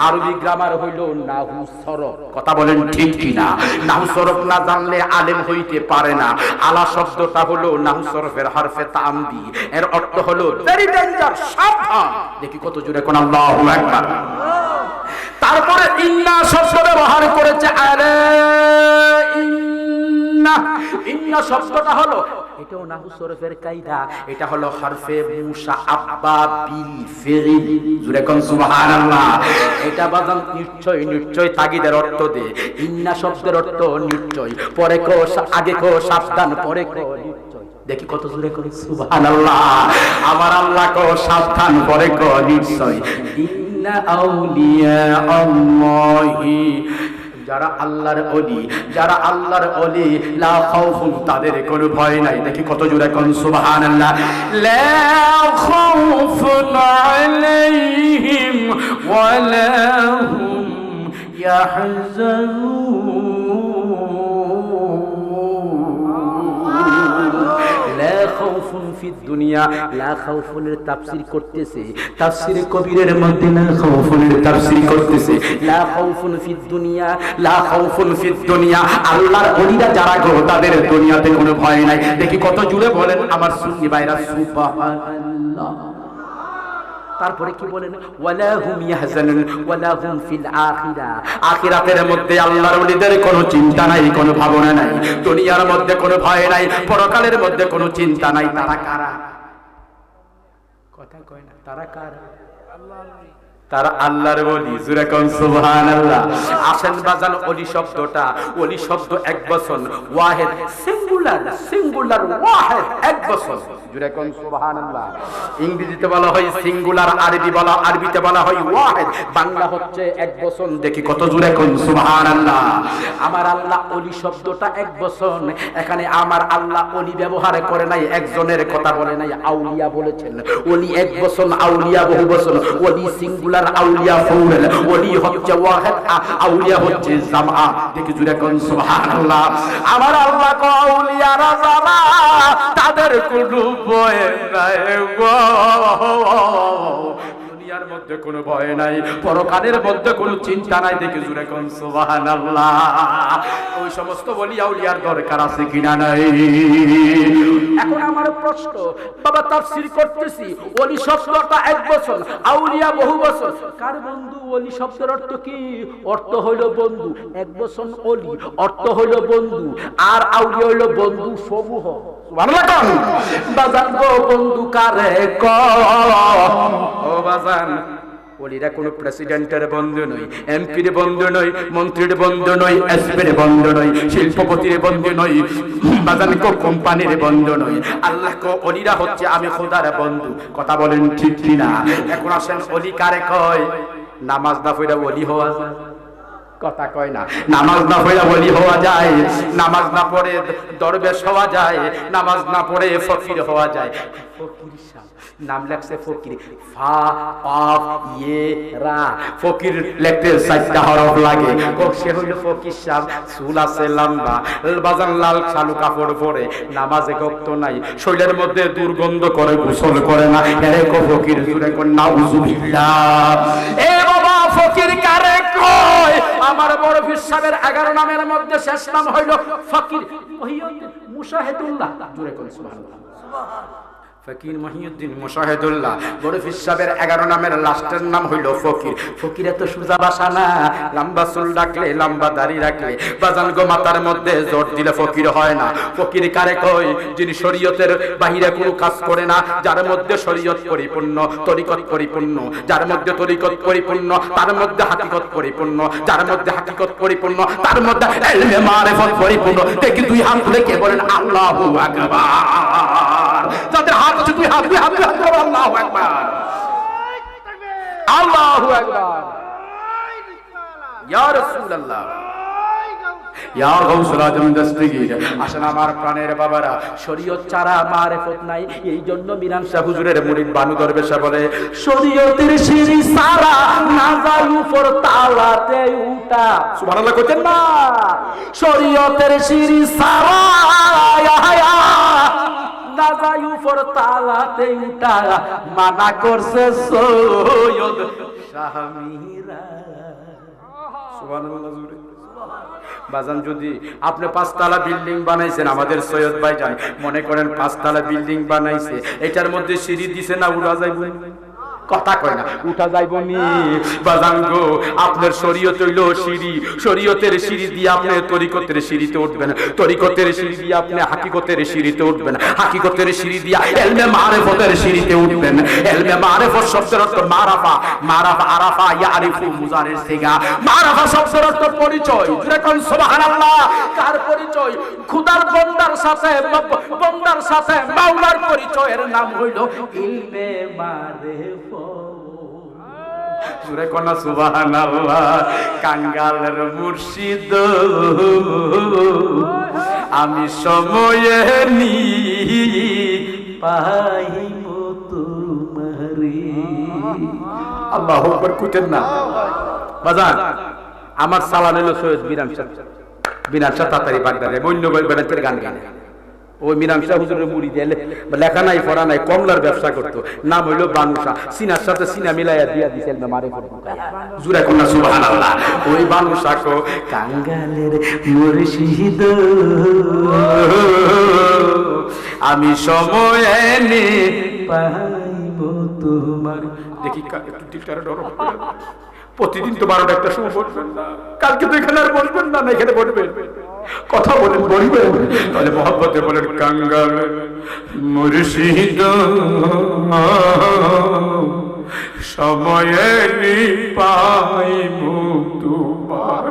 আরবি গ্রামার হইল নাহু সরফ। কথা বলেন ঠিক কিনা? নাহু সরফ না জানলে আলেম হইতে পারে না। আলা শব্দটা হলো নাহু সরফের হরফে তাআম্বি, এর অর্থ হলো ভেরি ডেঞ্জার, সাবধান। দেখি কত জোরে কোন আল্লাহু আকবার। তারপরে ইন্না শব্দ ব্যবহার করেছে। আরে ইন্না, ইন্না শব্দটা হলো, এটাও নাহু সরফের কায়দা, এটা হলো হরফে মুশাআব্বা বিল ফিল। জোরে কোন সুবহানাল্লাহ। এটা বাজান নিশ্চয়, নিশ্চয় তাগিদের অর্থ দে। ইন্না শব্দের অর্থ নিশ্চয়, পরে কো, আগে কো সাবধান, পরে কো নিশ্চয়। দেখি কত জোরে করে সুবহানাল্লাহ। আমার আল্লাহ কো সাবধান, পরে কো নিশ্চয়। ইন্না আউলিয়া আল্লাহি, যারা আল্লাহর ওলি, যারা আল্লাহর ওলি, লা খাউফুন, তাদের কোনো ভয় নাই। দেখি কত জোরে কোন সুবহানাল্লাহ। লা খাউফুন আলাইহিম ওয়া লা হুম ইয়াহজানুন। লা খাউফুন ফিদ দুনিয়া, লা খাউফুনের তাফসীর করতেছে, তাফসীরে কবিরের মধ্যে লা খাউফুনের তাফসীর করতেছে লা খাউফুন ফিদ দুনিয়া, লা খাউফুন ফিদ দুনিয়া। আল্লাহর ওলিরা যারা গো, তাদের দুনিয়াতে কোনো ভয় নাই। দেখি কত জুড়ে বলেন আমার সুন্নি ভাইরা সুবহানাল্লাহ। তারপরে কি বলেন? ওয়ালা হুম ইয়াহজানুন ওয়ালা হুম ফিল আখিরা, আখিরাতের মধ্যে আল্লাহর ওলিদের কোনো চিন্তা নাই, কোনো ভাবনা নাই। দুনিয়ার মধ্যে কোনো ভয় নাই, পরকালের মধ্যে কোনো চিন্তা নাই। তারা কারা? কথা কয় না, তারা কারা? তারা আল্লাহর ওলি। জোরে কোন সুবহানাল্লাহ। আসেন বাজান, ওলি শব্দটা, ওলি শব্দ এক বচন, ওয়াহিদ, সিঙ্গুলার, সিঙ্গুলার, ওয়াহিদ, এক বচন। জোরে কোন সুবহানাল্লাহ। ইংরেজিতে বলা হয় সিঙ্গুলার, আরবিতে বলা হয় ওয়াহিদ, বাংলা হচ্ছে এক বচন। দেখি কত জোরে কোন সুবহানাল্লাহ। আমার আল্লাহ ওলি শব্দটা এক বচন। এখানে আমার আল্লাহ ওলি ব্যবহার করে নাই, একজনের কথা বলে নাই, আউলিয়া বলেছেন। ওলি এক বচন, আউলিয়া বহু বচন। ওলি সিঙ্গুলার, আউলিয়া প্লুরাল। ওলি হচ্ছে ওয়াহিদ, আউলিয়া হচ্ছে জামআ। দেখি জোরে কোন সুবহানাল্লাহ। আমার আল্লাহ কো আউলিয়ারা যারা, তাদের কোনো ভয় নাই গো। দুনিয়ার মধ্যে কোনো ভয় নাই, পরকালের মধ্যে কোনো চিন্তা নাই। দেখি জোরে কোন সুবহানাল্লাহ। ওই সমস্ত ওলি আউলিয়ার দরকার আছে কিনা নাই? এখন আমার প্রশ্ন, বাবা তাফসীর করতেছি, ওলি শব্দটা এক বচন, আউলিয়া বহু বচন। কার বন্ধু? ওলি শব্দের অর্থ কি? অর্থ হইল বন্ধু। এক বচন ওলি, অর্থ হইল বন্ধু, আর আউলিয়া হইল বন্ধু সমূহ। সুবহানাল্লাহ। বাজান গো, বন্ধু কারে কয়? ও বাজান, ওলিরা কোনো প্রেসিডেন্টের বন্ধু নয়, এমপির বন্ধু নয়, মন্ত্রীর বন্ধু নয়, এসপির বন্ধু নয়, শিল্পপতির বন্ধু নয়, বাজান কো কোম্পানির বন্ধু নয়। আল্লাহ কো ওলিরা হচ্ছে আমি খোদার বন্ধু। কথা বলেন ঠিক কিনা? এখন আসেন, ওলি কারে কয়? নামাজ না পড়া ওলি হওয়া যায়? কথা কয় না। নামাজ না পড়ে ওলি হওয়া যায়, নামাজ না পড়ে দরবেশ হওয়া যায়, নামাজ না পড়ে ফকির হওয়া যায়। ফকির সাহেব নাম লেখছে ফকির, ফা অফ ইয়ে রা, ফকির লিখতে 4টা হরফ লাগে। সে হইল ফকির সাহেব, চুল আছে লম্বা, বাজান লাল শালু কাপড় পরে, নামাজে গক্ত নাই, শরীরের মধ্যে দুর্গন্ধ করে, গোসল করে না, এরে কো ফকির। জুড়ে কোন নাউজুবিল্লাহ। এ বাবা ফকির কারে কয়? আমার বড় পীর সাহেবের 11 নামের মধ্যে শেষ নাম হইল ফকির মহিউদ্দিন মুশাহিদুল্লাহ। জুড়ে কোন সুবহানাল্লাহ। ফকির মহিউদ্দিন মুশাহিদুল্লাহ। বড় পীর সাহেবের 11 নামের লাস্টের নাম হইল ফকির। ফকির এত সুজা ভাষা না, লম্বা চুল রাখলে, লম্বা দাড়ি রাখলে, বাজান গো মাথার মধ্যে জোর দিলে ফকির হয় না। ফকির কারে কয়? যিনি শরীয়তের বাহিরে কোনো কাজ করে না, যার মধ্যে শরীয়ত পরিপূর্ণ, তরিকত পরিপূর্ণ, যার মধ্যে তরিকত পরিপূর্ণ, তার মধ্যে হাকিকত পরিপূর্ণ, যার মধ্যে হাকিকত পরিপূর্ণ, তার মধ্যে ইলমে মারিফত পরিপূর্ণ। দেখি দুই হাত তুলে কে বলেন আল্লাহু আকবার। যাদের হাত আছে দুই হাত, দুই হাত, দুই হাত বলেন আল্লাহু আকবার, আল্লাহু আকবার। ইয়া রাসূলুল্লাহ, ইয়া গাউসুল আজম দস্তগীর। আসেন আমার প্রাণের বাবারা, শরীয়ত ছাড়া মারিফত নাই। এই জন্য মিরান শাহ হুজুরের মুরিদ বানু দরবেশা বলে, শরীয়তের সিঁড়ি ছাড়া না যায় উপর তালাতে উঠা। সুবহানাল্লাহ কইতেন না? শরীয়তের সিঁড়ি ছাড়া না যায় উপর তালাতে উঠা, মানা করছে সৈয়দ শাহ মীরা। সুবহানাল্লাহ জুড়ে। বাজান যদি আপনি 5 তলা বিল্ডিং বানাইছেন, আমাদের সৈয়দ ভাইজান মনে করেন 5 তলা বিল্ডিং বানাইছে, এটার মধ্যে সিঁড়ি দিছে না, উড়া যাইব? কথা কয় না, উঠা যাইব নি? বাজান গো, আপনার শরীয়ত হইল সিঁড়ি, শরীয়তের সিঁড়ি দিয়ে আপনি তরিকতের সিঁড়িতে উঠবেন, তরিকতের সিঁড়ি দিয়ে আপনি হাকিকতের সিঁড়িতে উঠবেন, হাকিকতের সিঁড়ি দিয়ে ইলমে মারিফতের সিঁড়িতে উঠবেন। ইলমে মারিফত শব্দের অর্থ মারাফা, মারাফা আরাফা ইয়ারিফু মুজারের সিগা। মারাফা শব্দের অর্থ পরিচয়। জুড়ে কোন সুবহানাল্লাহ। কার পরিচয়? খোদার বান্দার সাথে, বান্দার সাথে মাওলার পরিচয়ের নাম হইল ইলমে মারিফত। জুড়ে কোন সুবহানাল্লাহ। কাঙ্গালের মুর্শিদ আমি সময়ে নি পাইব তোমারে। আল্লাহু আকবার কইতেন না বাজান? আমার সালাম হলো সৈয়দ মিরান শাহ, মিরান শাহ তাতারি বাগদাদে বন্য বেড়াতের গান গানে। ওই মিরান শাহ হুজুরের মুড়ি দিলে লেখা নাই পড়া নাই, কমলার ব্যবসা করতো, নাম হইলো বানু শাহ। সিনার সাথে সিনা মিলাইয়া দিয়া দিছে মারিফত। জুরা কোনা সুবহানাল্লাহ। ওই বানু শাহ কো কাঙ্গালের মুর্শিদ আমি সময়ে নে পাইব তোমার। দেখি একটু দিকটারে ডর, প্রতিদিন তো 12টা একটা সময় বসবেন না, কালকে তো এখানে আর বসবেন না, এখানে বসবেন, কথা বলেন, বলবেন, তাহলে মহব্বতে বলেন কাঙ্গাল মুর্শিদ সময়ে নি পাইব তোমার।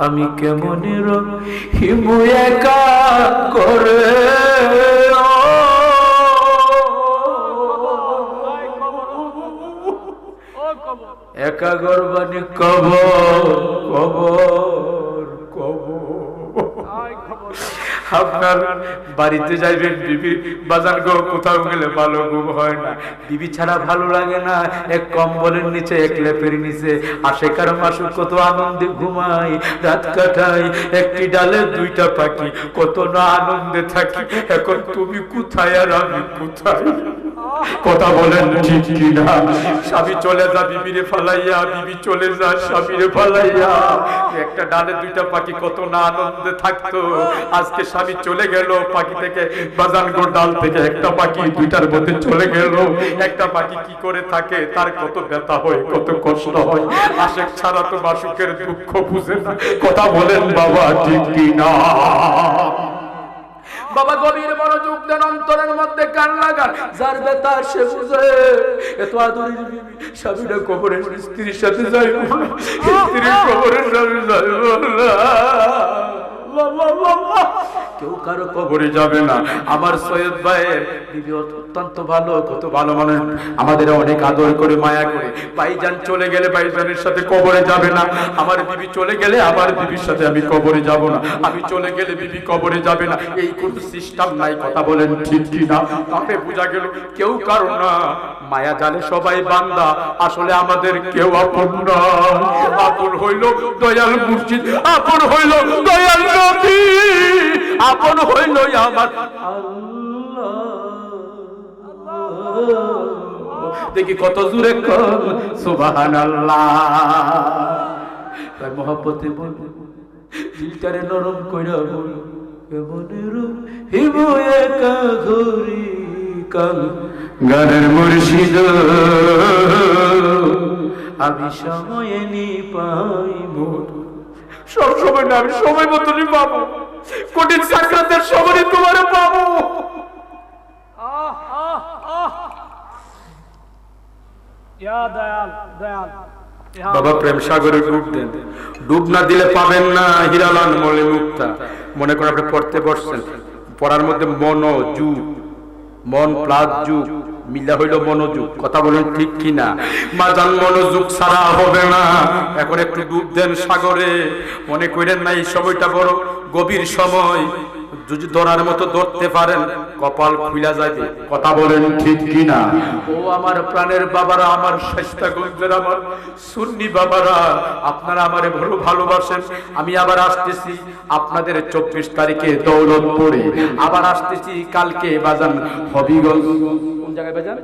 আমি কেমন রহিমু একা করে একা গর্বানি কবর কবর কবর। আপনার বাড়িতে যাইবেন, বিবি বাজার গো কোথাও গেলে ভালো ঘুম হয় না, বিবি ছাড়া ভালো লাগে না। এক কম্বলের নিচে, এক লেপের নিচে আশেকার মাসুক কত আনন্দে ঘুমাই, রাত কাটাই। একটি ডালে 2টা পাখি, কত না আনন্দে থাকি। এখন তুমি কোথায় আর আমি কোথায়? কথা বলেন ঠিক কিনা? স্বামী চলে যা বিবিরে ফালাইয়া, বিবি চলে যা স্বামীরে ফালাইয়া। একটা ডালে 2টা পাখি কত না আনন্দে থাকতো, আজকে স্বামী চলে গেল, পাখি থেকে বাজান গো ডাল থেকে একটা পাখি 2টার মধ্যে চলে গেল। একটা পাখি কি করে থাকে, তার কত ব্যথা হয়, কত কষ্ট হয়। আশেক ছাড়া তো মাসুকের দুঃখ বুঝে না। কথা বলেন বাবা ঠিক কিনা? বাবা গভীর মনোযোগ দেন, অন্তরের মধ্যে কান লাগান। যার ব্যথা সে বুঝে। এত আদরের বিবি স্বামীরা কবরের স্ত্রীর সাথে যাইব না, স্ত্রীর কবরের স্বামী যাইব না। কেউ কারো কবরে যাবে না। আমার সৈয়দ ভাইয়ের বিবি অত্যন্ত ভালো, কত ভালো মানুষ, আমাদের অনেক আদর করে মায়া করে। ভাইজান চলে গেলে ভাইজানের সাথে কবরে যাবে না, আমার বিবি চলে গেলে আমার বিবির সাথে আমি কবরে যাব না, আমি চলে গেলে বিবি কবরে যাবে না, এই কোন সিস্টেম নাই। কথা বলেন ঠিক কি না? তাহলে বোঝা গেল কেউ কারো না, মায়া জালে সবাই বান্দা, আসলে আমাদের কেউ আপন না। আপন হইল দয়াল মুর্শিদ, আপন হইল দয়াল নবী, আপন হইল আমার আল্লাহ। দেখি কত জোরে কর সুবহানাল্লাহ। তাই মহব্বতে বল, দিলটারে নরম কইরা বল, কেমনের হিবু একা ঘুরি কাল গানের মুর্শিদ, আমি সময়ে নি পাইব। সব সময় না, আমি সময় মতনই পাবো, কঠিন সাকরাতের সময় তোমারে পাবো। বাবা প্রেম সাগরে ডুব দেন, ডুব না দিলে পাবেন না হিরালান মলে মুক্তা। মনে করে আপনি পড়তে বসছেন, পড়ার মধ্যে মনোযোগ, মন প্লাস যুগ মিলা হইল মনোযোগ। কথা বলেন ঠিক কিনা? মাজান মনোযোগ ছাড়া হবে না। এখন একটু ডুব দেন সাগরে, মনে করেন না এই সময়টা বড় গভীর সময়, যদি ধরার মতো ধরতে পারেন কপাল খুইলা যাবে। কথা বলেন ঠিক কিনা? ও আমার প্রাণের বাবারা, আমার শায়েস্তাগঞ্জের আমার সুন্নি বাবারা, আপনারা আমারে বড় ভালোবাসেন। আমি আবার আসতেছি আপনাদের 24 তারিখে দৌলতপুরে, আবার আসতেছি কালকে বাজান হবিগঞ্জ, কোন জায়গায় বাজান?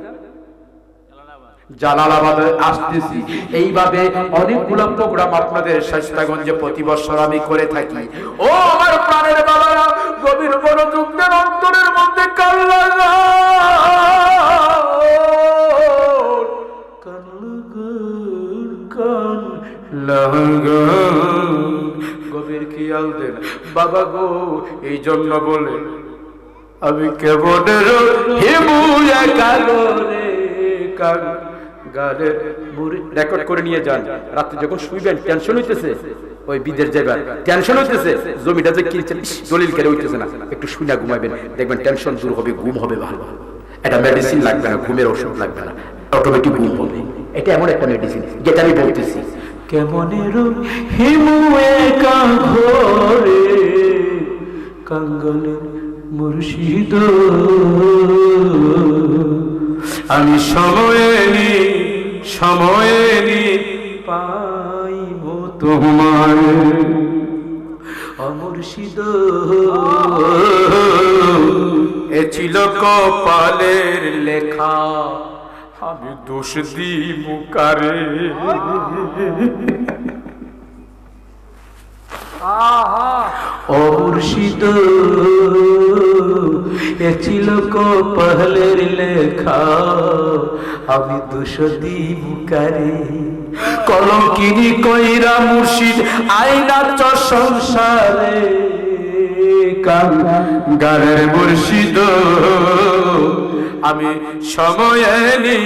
জালালাবাদে আসতেছি। এইভাবে অনেকগুলো প্রোগ্রাম আপনাদের শায়েস্তাগঞ্জে প্রতি বছর আমি করে থাকি। ও আমার প্রাণের বাবারা, গভীর মনোযোগ দেন, অন্তরের মধ্যে কান লাগান, গভীর খেয়াল দেন বাবা গো। এই জন্য বলে আমি কেমনের হিমু একা রে কান গানের মুড়ি রেকর্ড করে নিয়ে যান। রাতে যখন শুইবেন টেনশন হইতেছে, ওই বিদেশ যাইবার টেনশন হইতেছে, জমিটা যে কিনছেন দলিল কেন হইতেছে না, একটু শুইনা ঘুমাইবেন, দেখবেন টেনশন দূর হবে, ঘুম হবে ভালো। এটা মেডিসিন লাগবে না, ঘুমের ওষুধ লাগবে না, অটোমেটিক ঘুম হবে। এটা এমন একটা মেডিসিন যেটা আমি বলতেছি। কেমনের হিমু একা ঘরে কাঙ্গালের মুর্শিদ, আমি সময়ে পাইব তোমার মুর্শিদ। এ ছিল কপালের লেখা, আমি দোষ দিব কারে। ও মুর্শিদ, এ ছিল কপালের লেখা, আমি দোষ দিব কারে। কলঙ্কিনী কইরা মুর্শিদ আইনা চ সংসারে, কাঙ্গালের মুর্শিদ, আমি সময়ে নি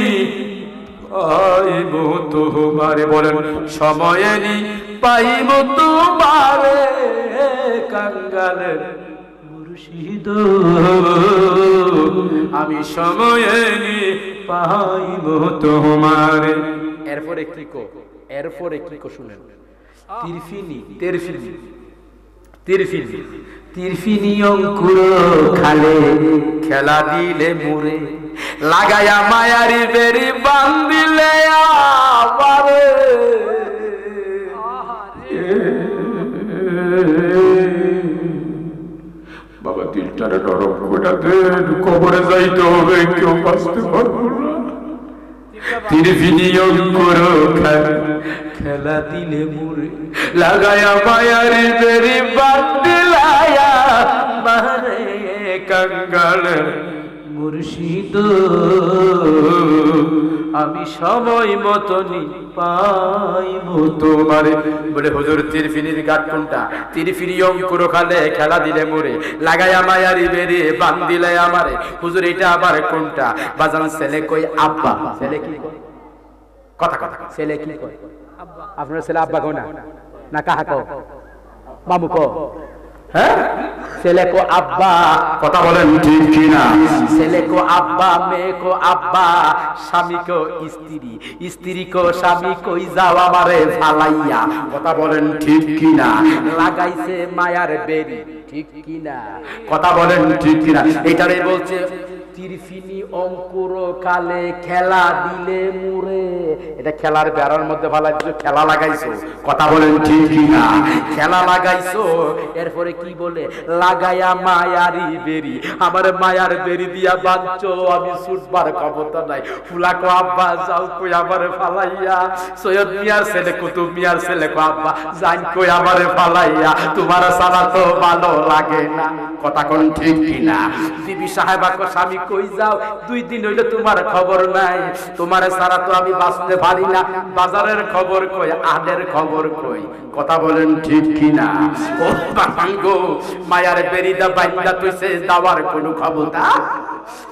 পাইব তোমারে। বলেন সময়ে নি পাইব তোমারে, কাঙ্গালের মুর্শিদ, আমি সময়ে নি পাইব তোমারে। এরপরে কি কো, এরপরে কি কো শুনেন। তিরফিনি অঙ্কুর খালে খেলা দিলে মুরে, লাগায়া মায়ারি বেরি বান্দিলে আবারে। বাবা দিলটারে নরম করে দেন, কবরে যাইতে হবে, কেউ বাঁচতে পারবো না। তিরফিনি অঙ্কুর খালে খেলা দিলে মুরে, লাগায়া মায়ারি বেরি বান্দিলায়া মারে, কাঙ্গালের মুর্শিদ, আমি সময় মতনই পাইব তোমারে। বলে হুজুর তিরফিনির ঘাট কোনটা? তিরফিনি অঙ্কুর খালে খেলা দিলে মোরে, লাগায়া মায়ারি বেরি বান্দিলে আমারে। হুজুর এটা আবার কোনটা? বাজান ছেলে কই আব্বা, ছেলে কি কয়? কথা ছেলে কি কয়? আপনার ছেলে আব্বা কো না, না কাহা কো? মামু কো? হ্যাঁ, ছেলে কো আব্বা, কথা বলেন ঠিক কিনা? ছেলে কো আব্বা, মেয়ে কো আব্বা, স্বামী কো স্ত্রী, স্ত্রী কো স্বামী, কই যাও আমারে ফালাইয়া, কথা বলেন ঠিক কিনা? লাগাইছে মায়ার বেরি, ঠিক কিনা? কথা বলেন ঠিক কিনা? এটাই বলছে তিরফিনি অঙ্কুর কালে খেলা দিলে মুরে। এটা খেলার বেড়ার মধ্যে ফালাইছো, খেলা লাগাইছো, কথা বলেন ঠিক কিনা? খেলা লাগাইছো। এরপরে কি বলে? লাগাইয়া মায়ারি বেরি, আমার মায়ার বেরি দিয়া বাঁধছো, আমি ছুটবার ক্ষমতা নাই। ফুলাকো আব্বা যাও কই আমারে ফালাইয়া, সৈয়দ মিয়ার ছেলে কুতুব মিয়ার ছেলে কো আব্বা জান কই আমারে ফালাইয়া, তোমার সারা তো ভালো লাগে না, কথা কোন ঠিক কিনা? বিবি সাহেবা কো স্বামী কই যাও, 2 দিন হইলো তোমার খবর নাই, তোমার সারা তো আমি বাঁচতে পারি না, বাজারের খবর কই, আদের খবর কই, কথা বলেন ঠিক কিনা? ও বাবাঙ্গো, মায়ার বেরিদা বাইন্দা তুইছে দাওয়ার কোনো ক্ষমতা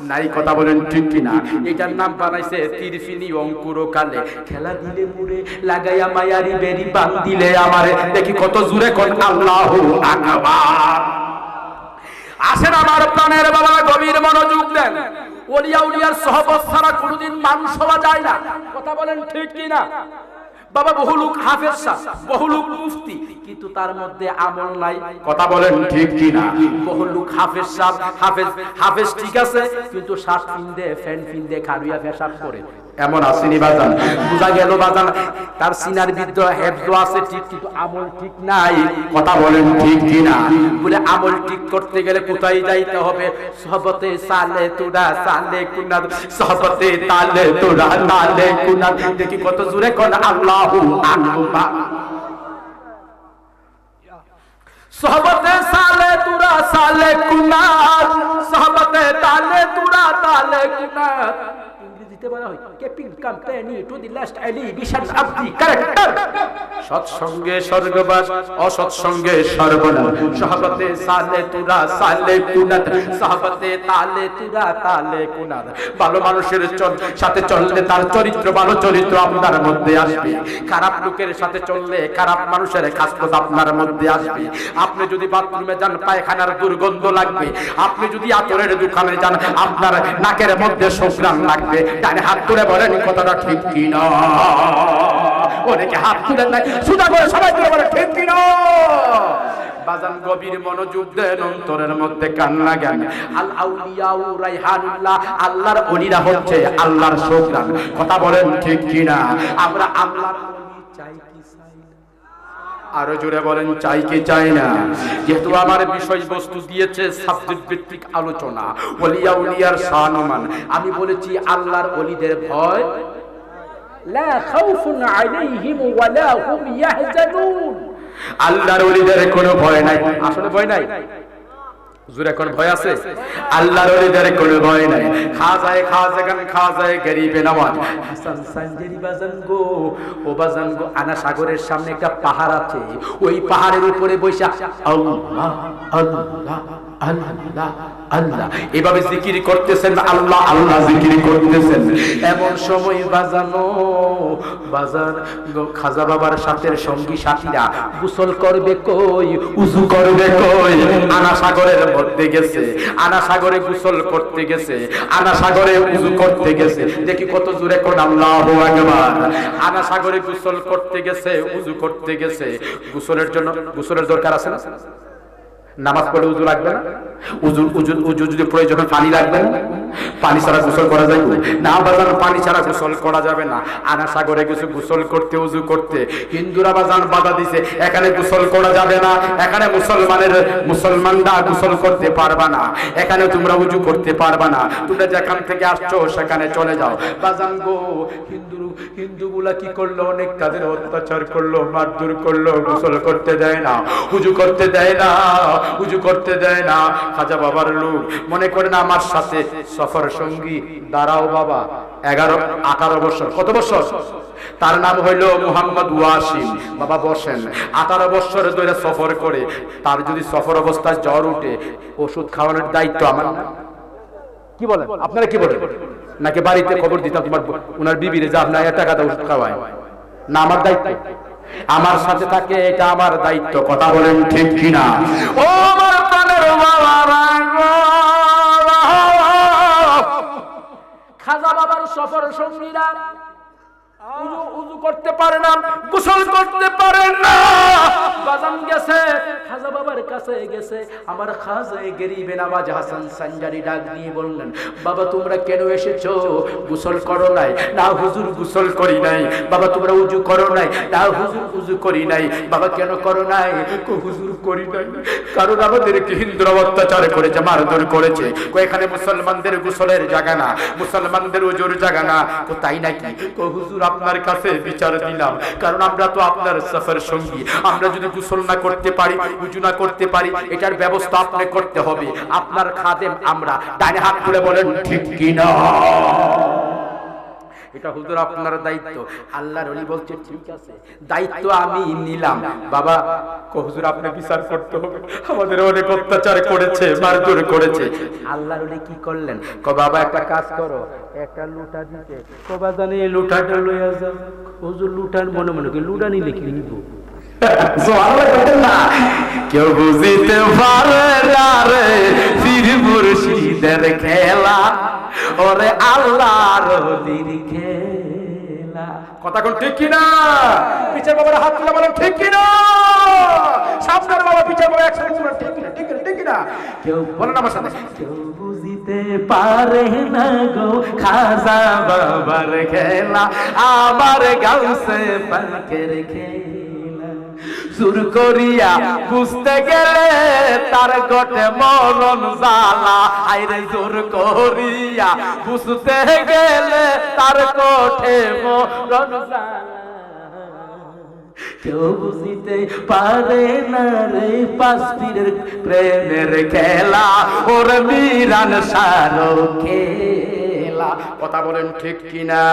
নাই, কথা বলেন ঠিক কিনা? এটার নাম বানাইছে তিরফিনি অঙ্কুর কালে খেলা দিলে মুরে, লাগাইয়া মায়ারি বেরি বান দিলে আমারে। দেখি কত জোরে কোন আল্লাহু আকবার। আসেন আমার প্রাণের বাবা, গভীর মনোযোগ দেন। ওলিয়া উলিয়ার সহবত ছাড়া কোনোদিন মানুষ হওয়া যায় না, কথা বলেন ঠিক কিনা? বাবা বহু লোক হাফেজ সাহেব, বহু লোক মুফতি, কিন্তু তার মধ্যে আমল নাই, কথা বলেন ঠিক কিনা? বহু লোক হাফেজ সাহেব, হাফেজ ঠিক আছে, কিন্তু শার্ট পিনদে, ফ্যান পিনদে, খাড়ুয়া পেশাব করে, এমন আসেনি বাজান? বুঝা গেল বাজান তার সিনার বিদ্য হেফজ আছে ঠিক, কিন্তু আমল ঠিক নাই, কথা বলেন ঠিক কিনা? বলে আমল ঠিক করতে গেলে কোথায় যাইতে হবে? সহবতে সালে তোরা সালে কুনাদ, সহবতে তালে তোরা নালে কুনাদ। দেখি কত জোরে কোন আল্লাহু আকবার। সহবতে সালে তোরা সালে কুনাদ, সহবতে তালে তোরা তালে কুনাদ। ইংরেজিতে বলা হয় keeping company to the last elevation of the character. সৎসঙ্গে স্বর্গবাস, অসৎসঙ্গে সর্বনাশ। সহবতে সালে তুরা সালে কুনাত, সহবতে তালে তুরা তালে কুনাত। ভালো মানুষের সাথে চললে তার চরিত্র, ভালো চরিত্র আপনার মধ্যে আসবে। খারাপ লোকের সাথে চললে খারাপ মানুষের খাসলত আপনার মধ্যে আসবে। আপনি যদি বাথরুমে যান, পায়খানার দুর্গন্ধ লাগবে। আপনি যদি আতরের দোকানে যান, আপনার নাকের মধ্যে সুঘ্রাণ লাগবে। ডানে হাত তুলে বলেন কথাটা ঠিক কিনা? অনেকে হাত তুলেন নাই, সুদা করে সবাই তুলে বলে ঠিক কিনা? বাজান গভীর মনোযোগ দেন, অন্তরের মধ্যে কান লাগান। আল আউলিয়াউ রাইহানুল্লাহ, আল্লাহর ওলিরা হচ্ছে আল্লাহর সুঘ্রাণ, কথা বলেন ঠিক কিনা? আমরা আল্লাহর ওলি চাই কি চাই না? আরো জোরে বলেন চাই কি চাই না? যেহেতু আমার বিষয়বস্তু দিয়েছে সাবজেক্ট ভিত্তিক আলোচনা, ওলিয়া উলিয়ার শানমান, আমি বলেছি আল্লাহর ওলিদের ভয় লা খাউফুন আলাইহিম ওয়া লা হুম ইয়াহজানুন। আল্লাহর ওলিদের কোনো ভয় নাই। আসলে ভয় নাই, হুজুর এখন ভয় আছে? আল্লাহর ওলিদের কোনো ভয় নাই। খাজায়ে খাজাগান, খাজায়ে গরিবে নওয়াজ হাসান সানজারি বাজান গো, ও বাজান গো, আনা সাগরের সামনে একটা পাহাড় আছে, ওই পাহাড়ের উপরে বৈশা আল্লাহ আল্লাহ আল্লাহ আল্লাহ এভাবে জিকির করতেছেন, আল্লাহ আল্লাহ জিকির করতেছেন। এমন সময় বাজানো বাজার খাজা বাবার সাথে সঙ্গী সাথীরা গোসল করবে কই, উযু করবে কই? আনা সাগরের মধ্যে গেছে, আনা সাগরে গোসল করতে গেছে, আনা সাগরে উযু করতে গেছে। দেখি কত জোরে কোন আল্লাহু আকবার। আনা সাগরে গোসল করতে গেছে, উযু করতে গেছে। গোসলের জন্য গোসলের দরকার আছে না? নামাজ পড়ে উযু লাগবে না? উযু যদি প্রয়োজনে পানি লাগবে না? পানি ছাড়া গোসল করা যাবে না? বাজান পানি ছাড়া গোসল করা যাবে না। আনা সাগরে কিছু গোসল করতে, উযু করতে হিন্দুরা বাজান বাধা দিছে, এখানে গোসল করা যাবে না, এখানে মুসলমানরা গোসল করতে পারবা না, এখানে তোমরা উযু করতে পারবা না, তোমরা যেখান থেকে আসছো সেখানে চলে যাও। বাজান গো, হিন্দুগুলা কি করলো? অনেক তাদের অত্যাচার করলো, মারধর করলো, গোসল করতে দেয় না, উযু করতে দেয় না, উযু করতে দেয় না। খাজা বাবার লোক মনে করেন আমার সাথে সফর সঙ্গী, দাঁড়াও বাবা। 18 বছর, কত বছর? তার নাম হইল মুহাম্মদ ওয়াসিম। বাবা বসেন। 18 বছর ধরে সফর করে, তার যদি সফর অবস্থায় জ্বর উঠে, ওষুধ খাওয়ানোর দায়িত্ব আমার না? কি বলেন আপনারা? কি বলেন? নাকি বাড়িতে খবর দিতাম তোমার ওনার বিবিরে যে আপনার টাকা দাও ওষুধ খাওয়ায়? না আমার দায়িত্ব, আমার সাথে থাকে, এটা আমার দায়িত্ব, কথা বলেন ঠিক কিনা? ও আমার প্রাণের সফর সঙ্গীরা উযু করতে পারে না, গোসল করতে পারে না। বাজান গেছে খাজা বাবার কাছে গেছে। আমার খাজা গরিবে নওয়াজ হাসান সানজারি ডাক দিয়ে বললেন, বাবা তোমরা কেন এসেছো? গোসল করো নাই? না হুজুর গোসল করি নাই। বাবা তোমরা উযু করো নাই? না হুজুর উযু করি নাই। বাবা কেন করো নাই? হুজুর করি নাই কারণ আমাদেরকে হিন্দুরা অত্যাচার করেছে, মারধর করেছে। এখানে মুসলমানদের গোসলের জায়গা না, মুসলমানদের উযুর জায়গা না। তাই নাকি? হুজুর আপনার কাছে বিচার দিলাম, কারণ আমরা তো আপনার সফর সঙ্গী। আমরা যদি গোসল না করতে পারি, উযু না করতে পারি, এটার ব্যবস্থা আপনি করতে হবে। আপনার খাদেম আমরা। ডানে হাত তুলে বলেন ঠিক কি না? এটা হুজুর আপনার দায়িত্ব। আল্লাহর ওলি বলছে ঠিক আছে, দায়িত্ব আমি নিলাম। বাবা হুজুর আপনি বিচার করতে হবে, আমাদের অনেক অত্যাচার করেছে, মারধর করেছে। আল্লাহর ওলি কি করলেন? বাবা একটা কাজ করো, একটা লুটা দিতে। বাবা জানে এই লুটাটা লইয়া যাও। হুজুর লুটার মনে মনে কি লুটা নিলে কি নিব? কেউ বুঝিতে পারে না রে পীর মুর্শিদের খেলা, ওরে আল্লাহর ওলির খেলা। কথা কোন ঠিক কি না? পিছের বাবার হাত তুলে বলেন ঠিক কি না? সামনের বাবা পিছের বাবা একসাথে বলেন ঠিক কি না? ঠিক কি না? ঠিক কি না? কেউ বলেন আমার সাথে, কেউ বুঝিতে পারে না গো খাজা বাবার খেলা, আমার গাউসে পাকের খেলা। সুর করিয়া বুঝতে গেলে তার গটে মরণ জ্বালা। আইরে জোর করিয়া বুঝতে গেলে তার গটে মরণ জ্বালা। কেউ বুঝিতে পারে না রে পাঁচ পীরের প্রেমের খেলা, ওর মিরান সারো খেলা। কথা বলেন ঠিক কিনা?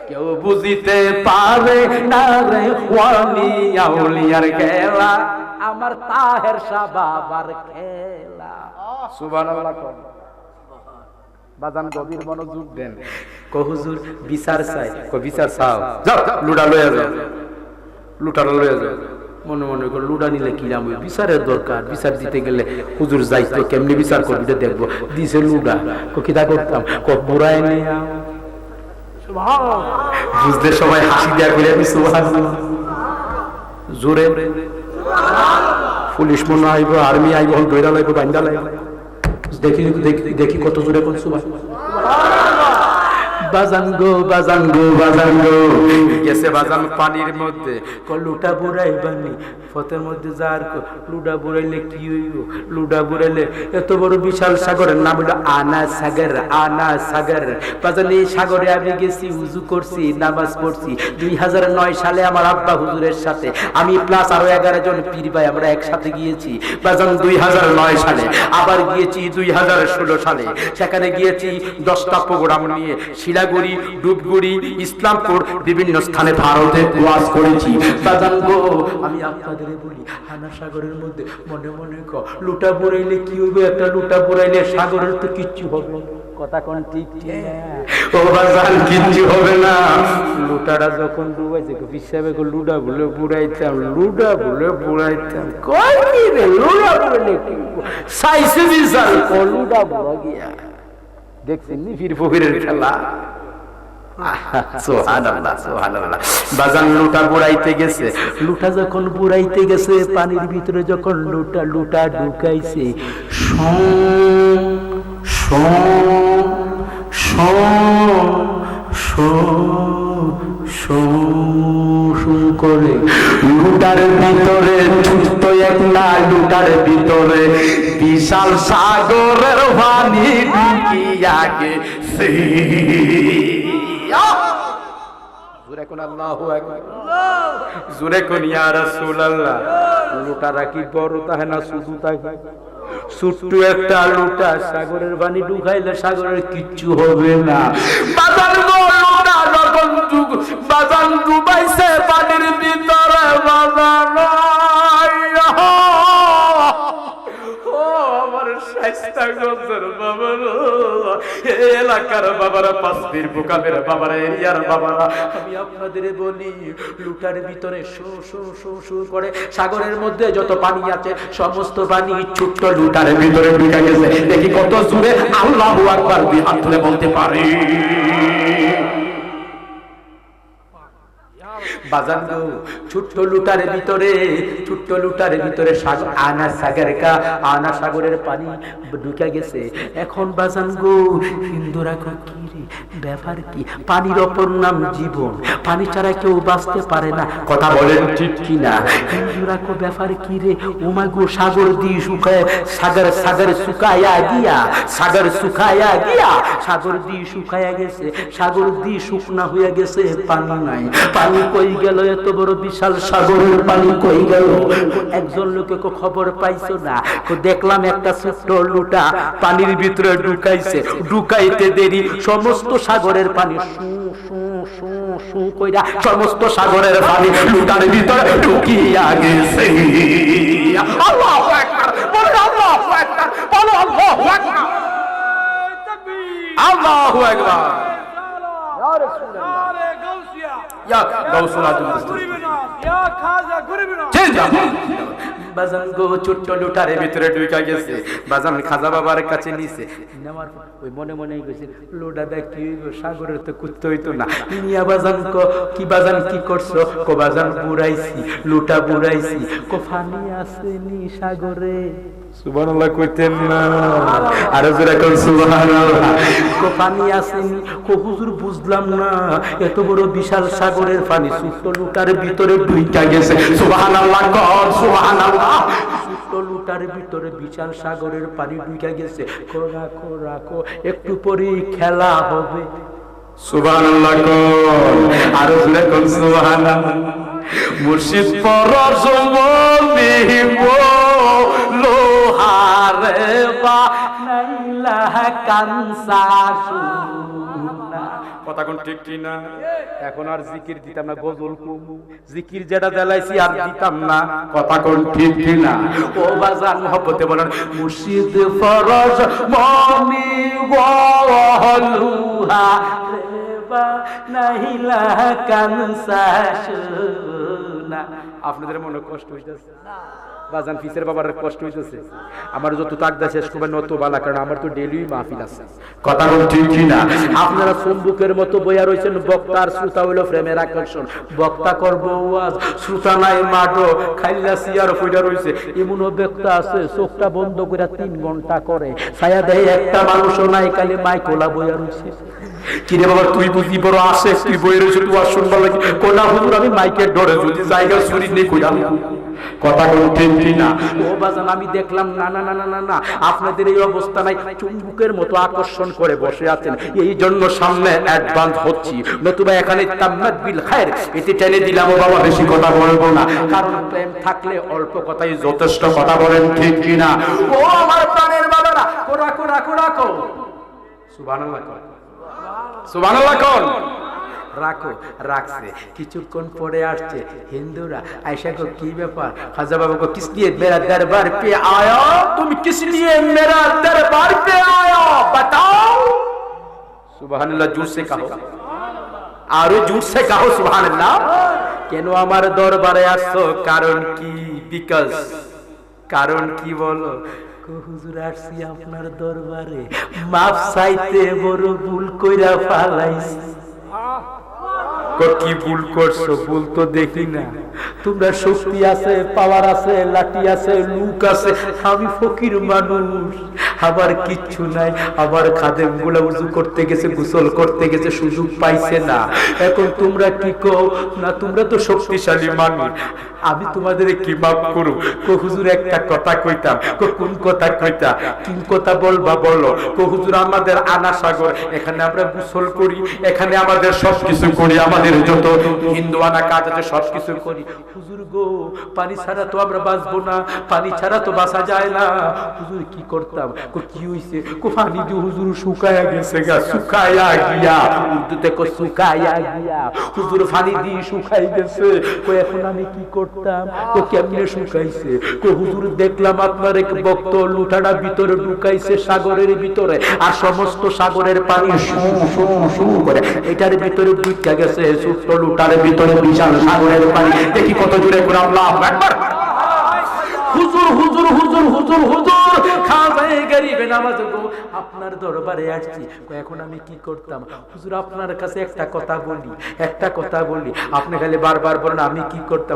কেউ বুঝিতে পারে না রে ওয়ালি আউলিয়ার খেলা, আমার তাহের শাহ বাবার খেলা। সুবহানাল্লাহ। বাজান গভীর মনোযোগ দেন। হুজুর বিচার চাই। বিচার চাও, যাও লুডা লইয়া যাও, লুটারা লইয়া যাও। মনে মনে করে লুডা নিলে কি নাম? বিচারের দরকার। বিচার দিতে গেলে হুজুর যাইতো, কেমনি বিচার করবি দেখবো। দিছে লুডা, কিতা করতাম? বুড়ায় নিয়ে বুঝলে সবাই হাসি দিয়া করে জোরে পুলিশ মনে আইব, আর্মি আইব, দৈরা লাইব, বান্ধা লাইব। দেখি দেখি কত জোরে কোন সুবাহ। বাজাঙ্গো বাজাঙ্গো বাজাঙ্গো গেছে বাজান পানির মধ্যে। লুটা বুড়াই বানি ফতের মধ্যে যার লুডা বুড়াইলে কি হইব? লুডা বুড়াইলে এত বড় বিশাল সাগরের নাম হলো আনা সাগর। আনা সাগর বাজান, এই সাগরে আমি গেছি, উযু করছি, নামাজ পড়ছি। 2009 সালে আমার আব্বা হুজুরের সাথে আমি প্লাস আরো 11 জন পীর ভাই আমরা একসাথে গিয়েছি বাজান 2009 সালে। আবার গিয়েছি 2016 সালে। সেখানে গিয়েছি 10টা প্রোগ্রাম নিয়ে। শিলাগুড়ি, ডুবগুড়ি, ইসলামপুর, বিভিন্ন স্থানে ভারতে ওয়াজ করেছি। বাজান গো আমি আপনাদের বলি, আনা সাগরের মধ্যে মনে মনে লুটা বুড়াইলে কি হবে? একটা লুটা বুড়াইলে সাগরের তো কিচ্ছু হবে না। কথা কোন ঠিক ঠিক? ও বাজান কিচ্ছু হবে না। লুটাটা যখন ডুবাইছে হিসাবে লুডা বলে বুড়াইতাম, লুডা বলে বুড়াইতাম। কই রে লুডা বলে কি সাইসে বিচার কো লুডা বুড়া গিয়া দেখছেন নি ফির ফকিরের খেলা। সুবহানাল্লাহ সুবহানাল্লাহ। বাজান লুটা বুড়াইতে গেছে। লুটা যখন বুড়াইতে গেছে পানির ভিতরে যখন লুটা লুটা ঢুকাইছে, করে লুটার ভিতরে ছোট্ট একটা লুটার ভিতরে বিশাল সাগরের পানি ঢুকিয়া গেছে। জোরে কোন আল্লাহু আকবার, জোরে কোন ইয়া রাসূলুল্লাহ। লুটারা কি বড় তাহে না শুধু থাকে? ছোট্ট একটা লুটা সাগরের পানি ঢুকাইলে সাগরের কিচ্ছু হবে না। বাজান লুটা যখন বাজান ডুবাইছে পানির ভিতরে, বাজান এলাকার বাবারা, পাঁচপীর বোকামের বাবারা, এরিয়ার বাবারা, আমি আপনাদের বলি লুটার ভিতরে শো শো শো শো করে সাগরের মধ্যে যত পানি আছে সমস্ত পানি ছোট্ট লুটার ভিতরে ঢুকে গেছে। দেখি কত জোরে আল্লাহু আকবার হাত তুলে বলতে পারি। বাজান গো, ছোট্ট লুটার ভিতরে সাগর, আনা সাগরের পানি ঢুকে গেছে। এখন বাজান গো, হিন্দুরা কি রে ব্যাপার কি? পানির অপর নাম জীবন, পানি ছাড়া কেউ বাঁচতে পারে না, কথা বলেন ঠিক কি না? হিন্দুরা কো ব্যাপার কি রে? ওমা গো, সাগর দিয়ে শুকায়, সাগর শুকায়া গিয়া, সাগর দিয়ে শুকায়া গেছে, সাগর দিয়ে শুকনা হয়ে গেছে, পানি নাই। পানি কই গেল? এত বড় বিশাল সাগরের পানি কই গেল? একজন লোকে খবর পাইছো না? দেখলাম একটা ছোট্ট লুটা পানির ভিতরে ঢুকাইতে দেরি সমস্ত সাগরের পানি কইরা, সমস্ত সাগরের পানি লুটার ভিতরে ঢুকিয়া গেছে। আল্লাহু আকবার, বলো আল্লাহু আকবার, বলো আল্লাহু আকবার, আল্লাহু আকবার। ইয়া রাসূলুল্লাহ, ইয়া গাউসুল আজম, ইয়া খাজা গরিবিনা, বাজান গো, ছোট্ট লুটারে ভিতরে ঢুকা গেছে। বাজান খাজা বাবার কাছে নিছে, নেওয়ার পর ওই মনে মনে গেছে, লোটাটা কি সাগরের তো কুত্তে হইতো না। নিয়া বাজান কো, কি বাজান কি করছো? কো বাজান বুড়াইছি, লুটা বুড়াইছি। কো পানি আসেনি সাগরে? সুবহানাল্লাহ কইতেন না? আর জোরে কোন সুবহানাল্লাহ। কো পানি আসেনি? কো হুজুর বুঝলাম না, এত বড় বিশাল সাগরের পানি ছোট্ট লুটার ভিতরে ঢুকা গেছে। সুবহানাল্লাহ কর, সুবহানাল্লাহ। ছোট্ট লুটার ভিতরে বিশাল সাগরের পানি ঢুকা গেছে। রাখো রাখো, একটু পরেই খেলা হবে। সুবহানাল্লাহ কর, আর জোরে কোন সুবহানাল্লাহ। মুর্শিদ পরশ মনিব লোহারে বা নাইলা কানসা সুনা, কথা কোন ঠিক কি না? এখন আর জিকির দিতাম না, গজল কমু, জিকির যেটা দেলাইছি আর দিতাম না, কথা কোন ঠিক কি না? ও বাজান মহব্বতে বলেন, মুর্শিদ ফরজ মনিব লোহারে বা নাইলা কানসা সুনা। আপনাদের মনে কষ্ট হইতেছে? বাজান ফিসের বাবার কষ্ট হইতেছে? আমার যত তাকদা শেষ করবেন অত বালা, কারণ আমার তো ডেইলি মাহফিল আছে, কথা বল ঠিক কি না? আপনারা চুম্বুকের মতো বইয়া রয়েছেন, বক্তা আর শ্রোতা হইল প্রেমের আকর্ষণ। বক্তা করবো ওয়াজ, শ্রোতা নাই মাঠো, খাইলা সিয়ার ফইরা রইছে। এমনও বক্তা আছে চোখটা বন্ধ করে 3 ঘন্টা করে, ছায়া দেয় একটা মানুষও নাই, খালি মাইকোলা বইয়া রইছে। কিরে বাবা, তুই বুঝি বড় আসে, তুই বইয়া রইছে, তুই আর শুনবার লাগি? কোনা হুজুর আমি মাইকের ডরে যদি জায়গা চুরি নেই কইরা, কথা ঠিক কি না? ও বাজান, আমি দেখলাম না না না না না না, আপনাদের এই অবস্থা নাই, চুম্বুকের মতো আকর্ষণ করে বসে আছেন, এই জন্য সামনে অ্যাডভান্স হচ্ছি, নতুবা এখানে তাম্মাত বিল খায়র এতে টেনে দিলাম। ও বাবা, বেশি কথা বলবো না, কারণ প্রেম থাকলে অল্প কথাই যথেষ্ট, কথা বলেন ঠিক কি না? ও আমার প্রাণের বাবারা, রাখো রাখো রাখো, সুবহানাল্লাহ কর, সুবহানাল্লাহ কর। রাখো, রাখছে। কিছুক্ষণ পরে আসছে হিন্দুরা, আয়সা কো কি ব্যাপার? খাজা বাবা কো কিস লিয়ে মেরা দরবার পে আয়া? তুমি কিস লিয়ে মেরা দরবার পে আয়া बताओ? সুবহানাল্লাহ, জোর সে কहो, আরো জোর সে কहो সুবহানাল্লাহ। কেন আমার দরবারে আসছো? কারণ কি? বিকজ, কারণ কি বলো? হুজুর আসছি আপনার দরবারে মাফ চাইতে, বড় ভুল কইরা ফালাইছি। কি ভুল করছো? ভুল তো দেখি না, তোমরা শক্তি আছে, পাওয়ার আছে, লাঠি আছে, লুক আছে, আমি ফকির মানুষ, আমার কিচ্ছু নাই। আমার খাদেম গুলা উজু করতে গেছে, গোসল করতে গেছে, সুযোগ পাইছে না। এখন তোমরা কি কও না, তোমরা তো শক্তিশালী মানুষ, আমি তোমাদের কি মাফ করব? হুজুর একটা কথা কইতাম। কোন কথা কইতা? কি কথা বলবা বলো? হুজুর আমাদের আনা সাগর, এখানে আমরা গোসল করি, এখানে আমাদের সবকিছু করি, আমাদের যত হিন্দুয়ানা কাজ আছে সবকিছু করি। হুজুর গো, পানি ছাড়া তো আমরা বাঁচবো না, পানি ছাড়া তো বাঁচা যায় না। হুজুর কি করতাম? কি হইছে? পানি দিয়ে হুজুর শুকায়া গেছে গা, শুকায়া গিয়া, উর্দুতে কো শুকায়া গিয়া, হুজুর পানি দিয়ে শুকাই গেছে। এখন আমি কি করতাম? কেমনে শুকাইছে? হুজুর দেখলাম আপনার এক ভক্ত লুটাটা ভিতরে ঢুকাইছে সাগরের ভিতরে, আর সমস্ত সাগরের পানি শু শু শু করে এটার ভিতরে ঢুকা গেছে, ছোট্ট লুটার ভিতরে বিশাল সাগরের পানি। দেখি কত জোরে করে আল্লাহু আকবার। হুজুর হুজুর হুজুর হুজুর হুজুর, খাজায়ে গরিব দিবেন নামাজ গো আপনার দরবারে আসছি এখন আমি কি করতাম হুজুর আপনার কাছে একটা কথা বলি আপনি খালি বারবার বলেন আমি কি করতাম